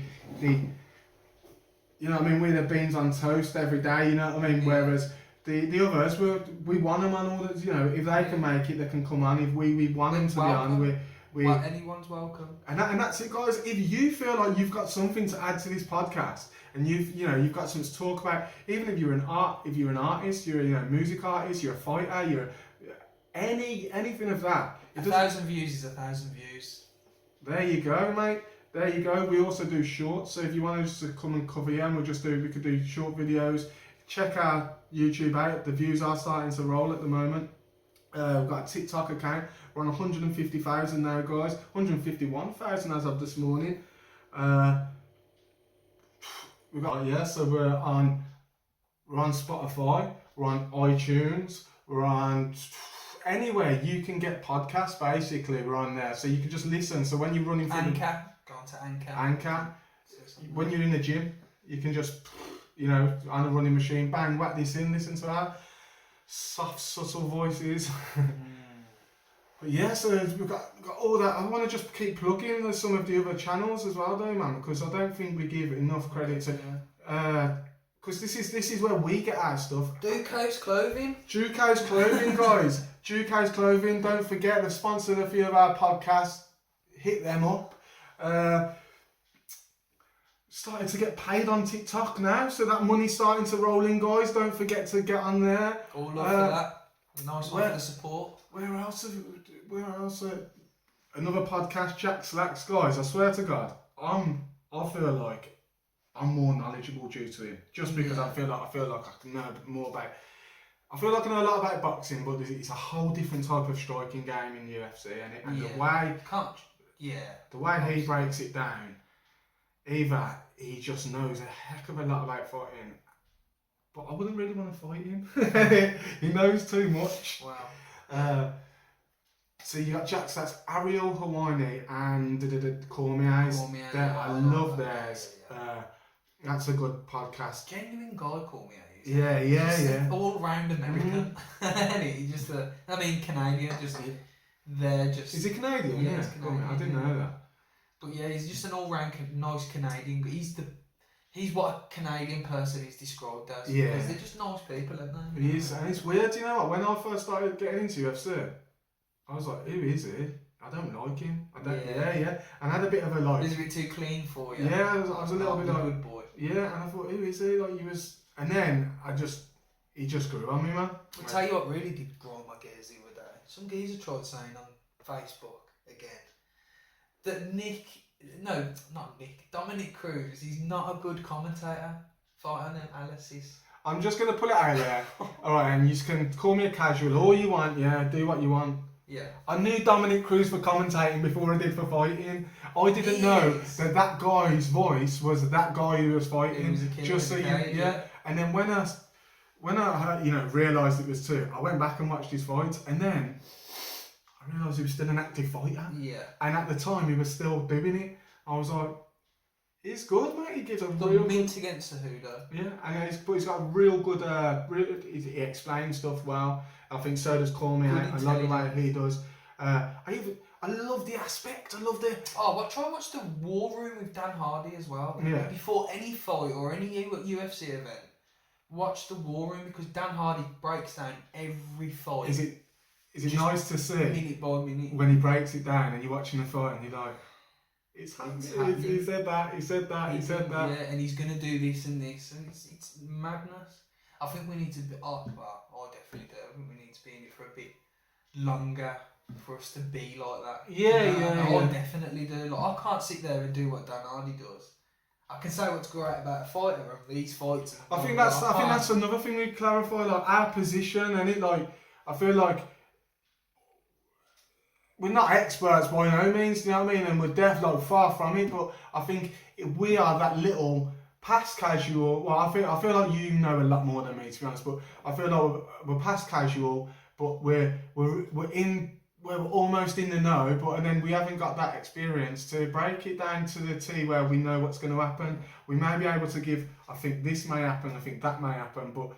you know what I mean. We're the beans on toast every day. You know what I mean. Yeah. Whereas the others, we want them on all the, you know, if they can make it, they can come on. If we want them to be on, Well, anyone's welcome. And that's it, guys. If you feel like you've got something to add to this podcast, and you've got something to talk about, even if you're an artist, you're a music artist, you're a fighter, you're anything of that. 1,000 views is 1,000 views. There you go, mate. There you go. We also do shorts, so if you want us to come and cover you, we could do short videos. Check our YouTube out. The views are starting to roll at the moment. We've got a TikTok account. We're on 150,000 now, guys. 151,000 as of this morning. So we're on Spotify. We're on iTunes. We're on anywhere you can get podcasts. Basically, we're on there, so you can just listen. So when you're running through Go on to Anchor. Anchor. When you're in the gym, you can just on a running machine, bang, whack this in, listen to our soft, subtle voices. But yeah, so we've got all that. I want to just keep plugging some of the other channels as well, though, man, because I don't think we give enough credit to. Because this is where we get our stuff. Duco's Clothing. Duco's Clothing, guys. Duco's Clothing. Don't forget, they've sponsored a few of our podcasts. Hit them up. Started to get paid on TikTok now, so that money's starting to roll in, guys. Don't forget to get on there. All love for that. Nice one for the support. Where else? Another podcast, Jack Slacks, guys. I swear to God, I feel like I'm more knowledgeable due to him, just because I feel like I can know more about. I feel like I know a lot about boxing, but it's a whole different type of striking game in UFC, and the way he breaks it down, either he just knows a heck of a lot about fighting, but I wouldn't really want to fight him. He knows too much. Wow. So you got Jack Slacks, Ariel Hawani, and Cormier's. I love theirs. That's a good podcast. Genuine guy, Cormier. Yeah. All round American. He just, Canadian. They're just. Is he Canadian? Yeah, he's Canadian. I didn't know that. But yeah, he's just an all-round nice Canadian. He's what a Canadian person is described as. Yeah. Because they're just nice people, aren't they? He is, and it's weird, you know what? When I first started getting into UFC, I was like, who is he? I don't like him. Yeah. And I had a bit of a like. He's a bit too clean for you. Yeah, I was a little bit like. Good boy. Yeah, and I thought, who is he? Like, he was. And then he just grew on me, man. I'll tell you what really did grind my gears the other day. Some geezer tried saying on Facebook again that Dominic Cruz, he's not a good commentator. Fight on analysis. I'm just going to put it out there. Alright, and you can call me a casual all you want, yeah, do what you want. Yeah. I knew Dominic Cruz for commentating before I did for fighting. I didn't know that guy's voice was that guy who was fighting. Was a kid just so yeah. And then when I heard, realised it was two, I went back and watched his fights, and then I realised he was still an active fighter. Yeah. And at the time, he was still doing it. I was like, he's good, mate. He gives a the real mint good... against the Hudo. Yeah, and he's got a real good. He explains stuff well. I think so does Cormier. I love the way he does. I love the aspect. I love the. Try and watch the War Room with Dan Hardy as well. Yeah. Before any fight or any UFC event, watch the War Room because Dan Hardy breaks down every fight. Is it nice to see minute by minute when he breaks it down and you're watching the fight and you're like, it's happening. He said that. Yeah, and he's gonna do this and this, and it's madness. I think we need to be. I definitely do. I think we need to be in it for a bit longer for us to be like that. I definitely do. Like, I can't sit there and do what Dan Hardy does. I can say what's great about a fighter and these fights. I think that's another thing we clarify, like our position, and it like I feel like we're not experts by no means, you know what I mean, and we're definitely far from it. But I think we are that little past casual. Well, I feel like you know a lot more than me, to be honest. But I feel like we're past casual, but we're almost in the know, and then we haven't got that experience to break it down to the T where we know what's going to happen. We may be able to give, I think this may happen, I think that may happen, but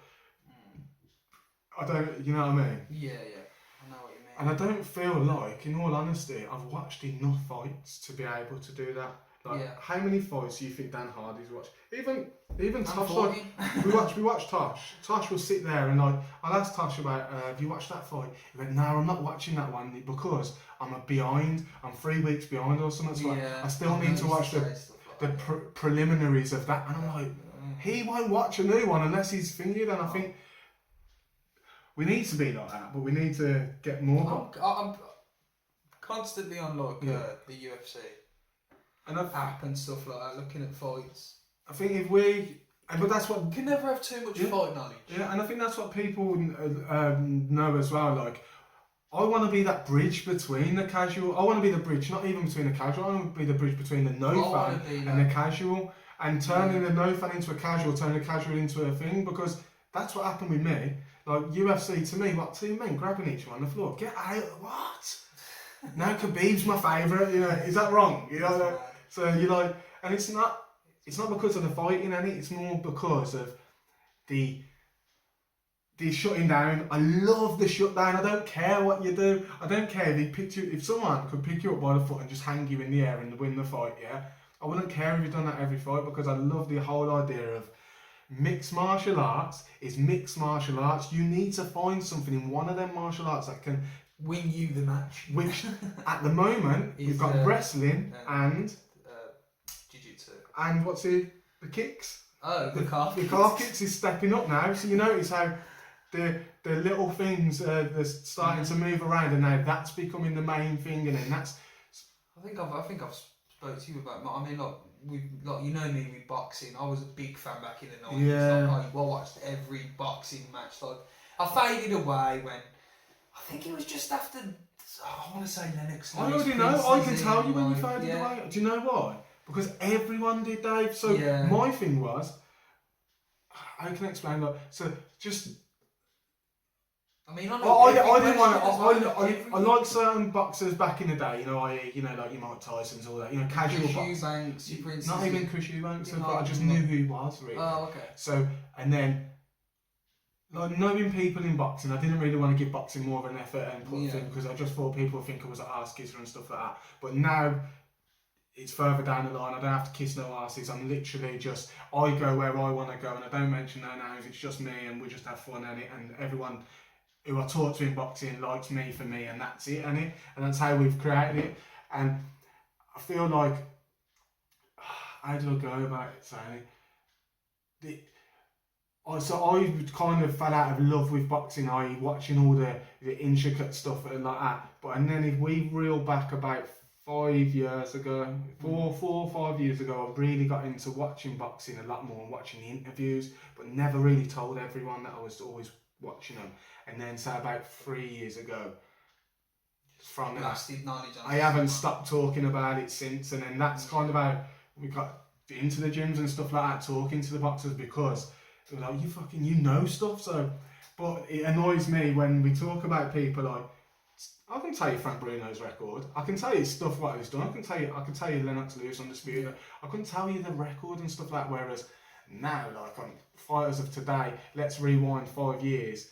I don't, you know what I mean? Yeah, I know what you mean. And I don't feel like, in all honesty, I've watched enough fights to be able to do that. Like, how many fights do you think Dan Hardy's watched? Even Tosh, like, we watch Tosh. Tosh will sit there and, like, I'll ask Tosh about, have you watched that fight? He went, no, I'm not watching that one because I'm behind. I'm 3 weeks behind or something. So I still need to watch the preliminaries of that. And I'm like, he won't watch a new one unless he's fingered. And I think we need to be like that, but we need to get more. I'm constantly on like the UFC and app and stuff like that, looking at fights. I think but that's what you can never have too much fight knowledge. Yeah, and I think that's what people know as well. Like, I want to be that bridge between the casual. I want to be the bridge, not even between the casual. I want to be the bridge between the fan and the casual, and turning the no fan into a casual, turning the casual into a thing, because that's what happened with me. Like, UFC to me, what, two men grabbing each other on the floor? Get out! What? Now Khabib's my favourite. You know, is that wrong? You know, like, so you're like, and it's not because of the fighting, and it's more because of the shutting down. I love the shutdown. I don't care what you do. I don't care if someone could pick you up by the foot and just hang you in the air and win the fight. Yeah, I wouldn't care if you've done that every fight, because I love the whole idea of mixed martial arts is mixed martial arts. You need to find something in one of them martial arts that can win you the match. Which at the moment we've got wrestling and jiu-jitsu. And what's the kicks? Oh, the calf kicks. The calf kicks is stepping up now. So you notice how the little things they're starting to move around, and now that's becoming the main thing, and then that's. I think I've spoke to you about. I mean, like you know me with boxing. I was a big fan back in the 90s. Yeah. I watched every boxing match. Like, I faded away when I think it was just after. I want to say Lennox. I already know. I can tell you when you faded away. Do you know why? Because everyone did, Dave. So my thing was, I can explain that. So just. I mean, I didn't want to. I like certain boxers back in the day. Like your Mike Tyson's, all that. Casual boxers. Eubanks, your Princes. Not even Chris Eubanks, but I just knew who he was, really. Oh, okay. So, and then, like, knowing people in boxing, I didn't really want to give boxing more of an effort and put thing, because I just thought people would think I was an arse kisser and stuff like that. But now, it's further down the line. I don't have to kiss no arses. I'm literally just, I go where I want to go, and I don't mention no names. It's just me, and we just have fun, and everyone who I talk to in boxing likes me for me, and that's it, and that's how we've created it. And I feel like, how do I go about it, Sally? So I kind of fell out of love with boxing, i.e. watching all the intricate stuff and like that. And then if we reel back about 5 years ago, 4 or 5 years ago, I really got into watching boxing a lot more and watching the interviews, but never really told everyone that I was always watching them. And then, so about 3 years ago, from that, I haven't stopped talking about it since. And then that's kind of how we got into the gyms and stuff like that, talking to the boxers, because it was like, you know stuff. So, but it annoys me when we talk about people like, I can tell you Frank Bruno's record. I can tell you stuff what he's done. I can tell you Lennox Lewis Undisputed. I couldn't tell you the record and stuff like that. Whereas now, like on fighters of today, let's rewind 5 years.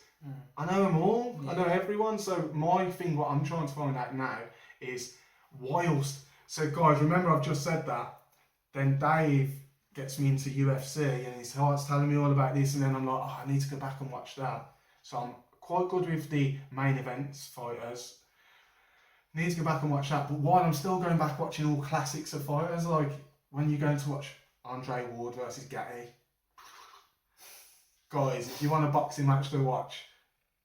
I know them all. I know everyone. So my thing, what I'm trying to find out now is whilst. So guys, remember I've just said that. Then Dave gets me into UFC and his heart's telling me all about this, and then I'm like, I need to go back and watch that. So I'm quite good with the main events fighters. Need to go back and watch that. But while I'm still going back watching all classics of fighters, like when you're going to watch Andre Ward versus Gatti. Guys, if you want a boxing match to watch,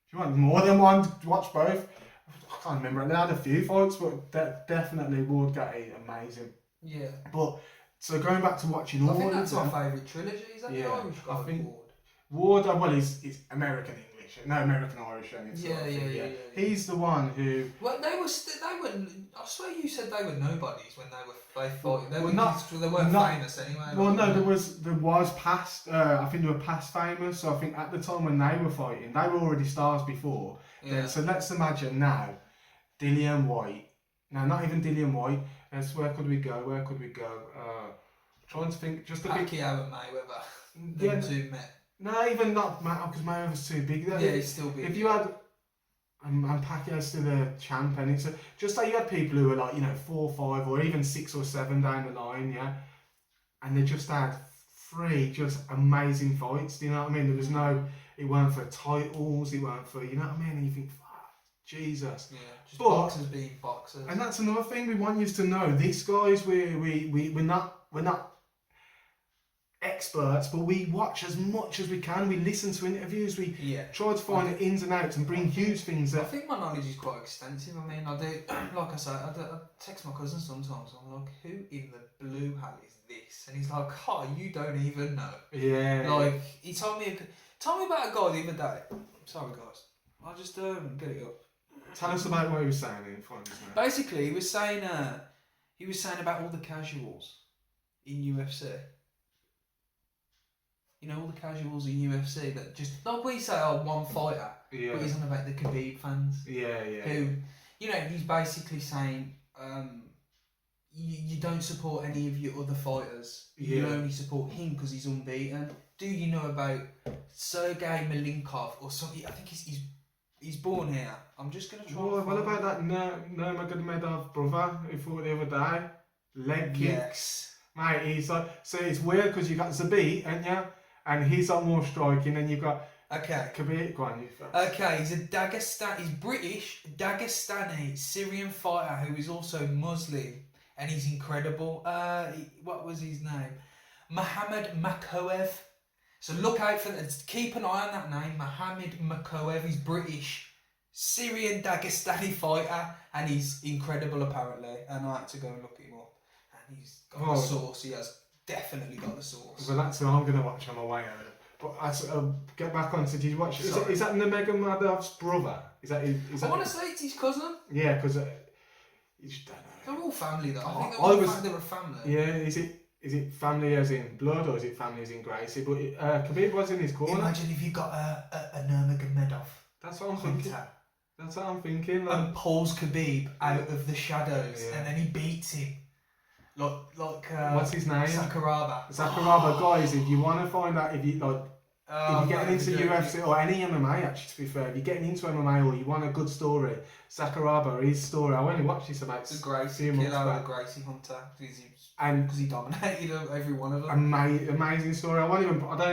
if you want more than one, watch both. I can't remember. They had a few fights, but definitely Ward Gatti, amazing. Yeah. But so going back to watching all of them. I think that's my favourite trilogy. Is that the Irish guy? I think Ward. Well, he's American English. No, American Irish. Yeah. He's the one who. Well, they were. I swear you said they were nobodies when they fought. They weren't famous anyway. Well, no, there was past. I think they were past famous. So I think at the time when they were fighting, they were already stars before. Yeah. So let's imagine now, Dillian White. No, not even Dillian White. Where could we go? Trying to think. Just a bit. Pacquiao and Mayweather. Them two met. No, even not because Mayweather's too big. Yeah, he's still big. If you had, And Pacquiao's still a champ, and it's just like you had people who were like, 4, 5, or even 6 or 7 down the line, yeah, and they just had 3 just amazing fights. Do you know what I mean? There was no, it weren't for titles, it weren't for, you know what I mean? And you think, fuck, Jesus. Yeah, just boxers being boxers. And that's another thing we want you to know. This, guys, we're not experts, but we watch as much as we can. We listen to interviews. We try to find the ins and outs and bring huge things up. I think my knowledge is quite extensive. I mean, I do, like I say, I text my cousin sometimes. I'm like, who in the blue hell is this? And he's like, oh, you don't even know. Yeah. Like, he told me about a guy the other day. Sorry, guys. I'll just get it up. Tell us about what he was saying in front of us now. Basically, he was saying about all the casuals in UFC. You know, all the casuals in UFC that just, like we say, one fighter, but he's on about the Khabib fans. Yeah. Who, he's basically saying, you don't support any of your other fighters. You only support him because he's unbeaten. Do you know about Sergey Malinkov or something? I think he's born here. I'm just going to try. What about that Nurmagomedov brother who fought the other day? Leg kicks. Yes. Mate, he's like, so it's weird because you got Zabit, ain't you? And he's on more striking, and you've got Khabib. Go on, Okay, he's he's British, Dagestani, Syrian fighter who is also Muslim, and he's incredible. What was his name? Mohammed Makoev. So look out for that. Keep an eye on that name, Mohammed Makoev. He's British, Syrian, Dagestani fighter, and he's incredible apparently. And I had to go and look him up, and he's got the sauce. He has definitely got the sauce. Well, that's what I'm going to watch on my way out. But I'll get back on to, did you watch, is that Nurmagomedov's brother? I want to say it's his cousin. Yeah, because you just don't know. They're all family though. I think they're a family. Yeah, is it family as in blood or is it family as in Gracie? But Khabib was in his corner. Imagine if you got a Nurmagomedov. That's what I'm thinking. That's what I'm thinking. Like, and pulls Khabib out of the shadows and then he beats him. Like what's his name? Sakuraba. Guys, if you want to find out if you're getting into UFC or any MMA, actually, to be fair, if you're getting into MMA or you want a good story, Sakuraba, his story, I only watched this about a few months back. Gracie Hunter, because he dominated every one of them. Amazing story. I don't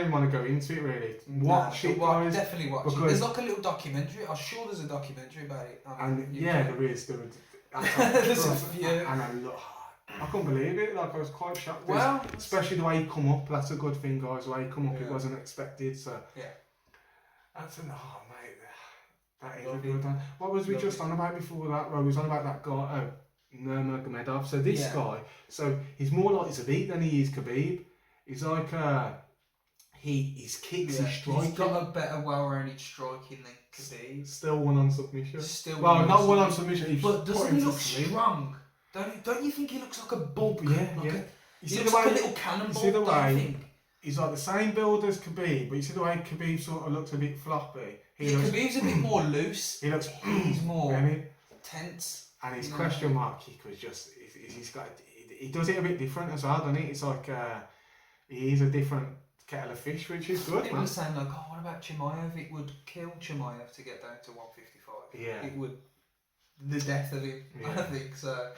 even want to go into it really. Watch it, guys. Definitely watch it. There's like a little documentary. I'm sure there's a documentary about it. There is. There's a few. And I couldn't believe it. Like, I was quite shocked. Well, especially the way he come up. That's a good thing, guys. The way he come up, it wasn't expected. So that's mate. That is a good one. What was we just on about before that? Well, we was on about that guy, Nurmagomedov. So this guy, so he's more like Zabit than he is Khabib. He's like his kicks, his striking. He's got a better, well-rounded striking than Khabib. Still one on submission. Not one on submission. But doesn't he look strong? Don't you think he looks like a bulk? Yeah. He looks like a little cannonball. You see the way he's like the same build as Khabib, but you see the way Khabib sort of looks a bit floppy. Khabib's a bit more loose. He looks. He's more tense. And his question mark kick was just. He does it a bit different as well, doesn't he? It's like he's a different kettle of fish, which is good. People are saying like, oh, what about Chimaev? It would kill Chimaev to get down to 155. Yeah. It would. The death of him. Yeah. I think so.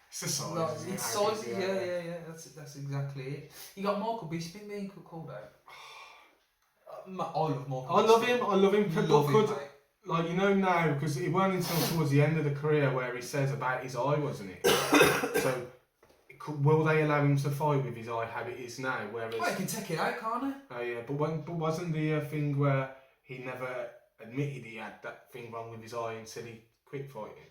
It's the size. It's size. Yeah. That's exactly it. You got Michael Bisping being called out. I love Michael. I love him. Like, now, because it weren't until towards the end of the career where he says about his eye, wasn't it? So, will they allow him to fight with his eye how it is now? Whereas, he can take it out, can't he? Oh yeah, but wasn't the thing where he never admitted he had that thing wrong with his eye and said he quit fighting?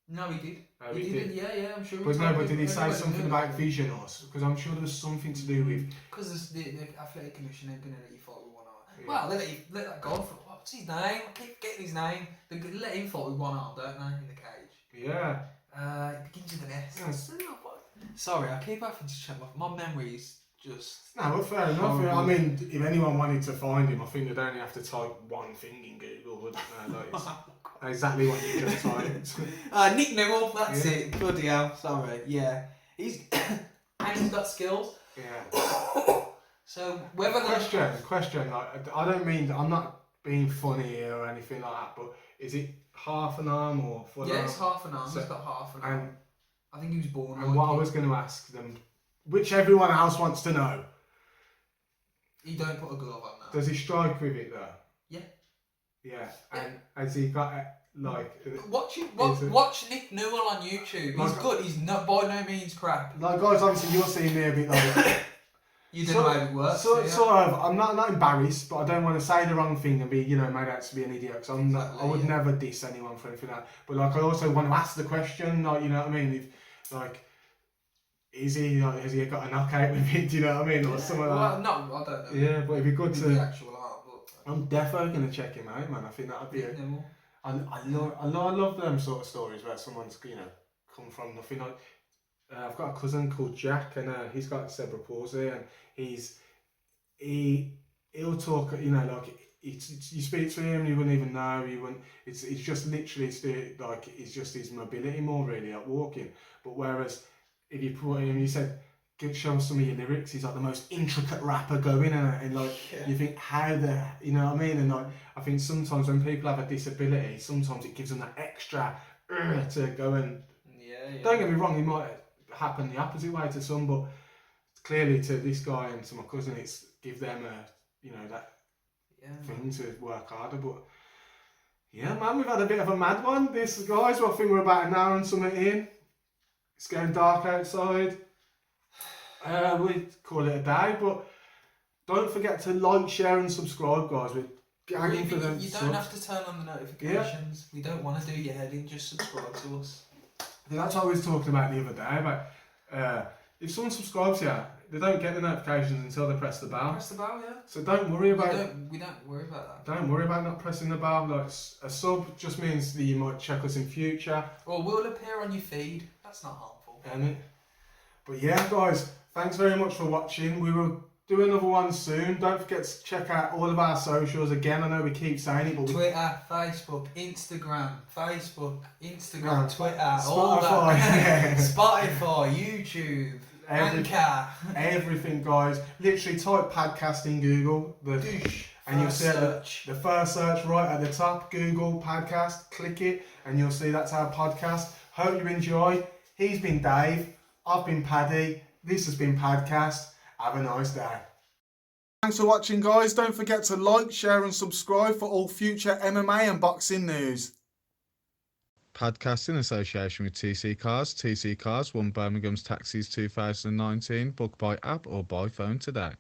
No, he did. Oh, he did. Yeah, I'm sure. But did he say something about vision or? Because I'm sure there was something to do with. Because the athletic commission ain't going to let you fight with one eye. Yeah. Well, let that go for. What's his name? I keep getting his name. They let him fight with one arm, don't they, in the cage? Yeah. It begins with an S. Yes. Sorry, I keep having to check my memories. Just no, but fair enough. I mean, if anyone wanted to find him, I think they'd only have to type one thing in Google, wouldn't they? Like, exactly what you just typed. Nick Newell, that's it. Bloody hell, sorry. Yeah, he's and he's got skills. Yeah. So whether question. Like, I don't mean I'm not being funny here or anything like that, but is it half an arm or full arm? Yeah, it's half an arm. So- He's got half an arm. I think he was born And like what I it. was going to ask them, which everyone else wants to know, He don't put a glove on now. does he strike with it though? Yeah. Yeah. And has he got it, like... Watch Nick Newell on YouTube. He's good. He's not by no means crap. Like, guys, obviously you're seeing me a bit like... You don't know how it works. Sort of, I'm not embarrassed, but I don't want to say the wrong thing and be, made out to be an idiot, because I would never diss anyone for anything like that. But, like, I also want to ask the question, like, you know what I mean? If, like, has he got a knockout with it, do you know what I mean? Or something like that. No, I don't know. Yeah, but it'd be good to... The actual arm, but... I'm definitely going to check him out, man. I think that'd be... I love them sort of stories where someone's, come from nothing. Like, I've got a cousin called Jack, and he's got cerebral palsy, and he'll talk, like you speak to him, you wouldn't even know. It's just literally it's just his mobility more really, like walking. But whereas if you put him, you said, show us some of your lyrics. He's like the most intricate rapper going, and you think how you know what I mean? And like I think sometimes when people have a disability, sometimes it gives them that extra to go and. Yeah. Don't get me wrong, it might happen the opposite way to some, but clearly to this guy and to my cousin, it's give them that thing to work harder. But yeah, man, we've had a bit of a mad one. This guys, I think we're about an hour and something in. It's getting dark outside. We call it a day, but don't forget to like, share, and subscribe, guys. We're gagging for them. You don't have to turn on the notifications. Yeah. We don't want to do your head in. Just subscribe to us. That's what I was talking about the other day. About if someone subscribes here, they don't get the notifications until they press the bell. Press the bell, yeah. So don't worry about it. We don't worry about that. Don't worry about not pressing the bell. Like a sub just means that you might check us in future. Or we'll appear on your feed. That's not harmful. But yeah, guys, thanks very much for watching. We will do another one soon. Don't forget to check out all of our socials. Again, I know we keep saying it, but Twitter, Facebook, Instagram, Twitter, Spotify, all that. yeah. Spotify, YouTube, Anchor. Everything, guys. Literally type Padcast in Google. And you'll see the first search right at the top, Google Padcast. Click it and you'll see that's our podcast. Hope you enjoy. He's been Dave. I've been Paddy. This has been Padcast. Have a nice day. Thanks for watching, guys. Don't forget to like, share and subscribe for all future MMA and boxing news. Podcast in association with TC Cars. TC Cars won Birmingham's Taxis 2019. Book by app or by phone today.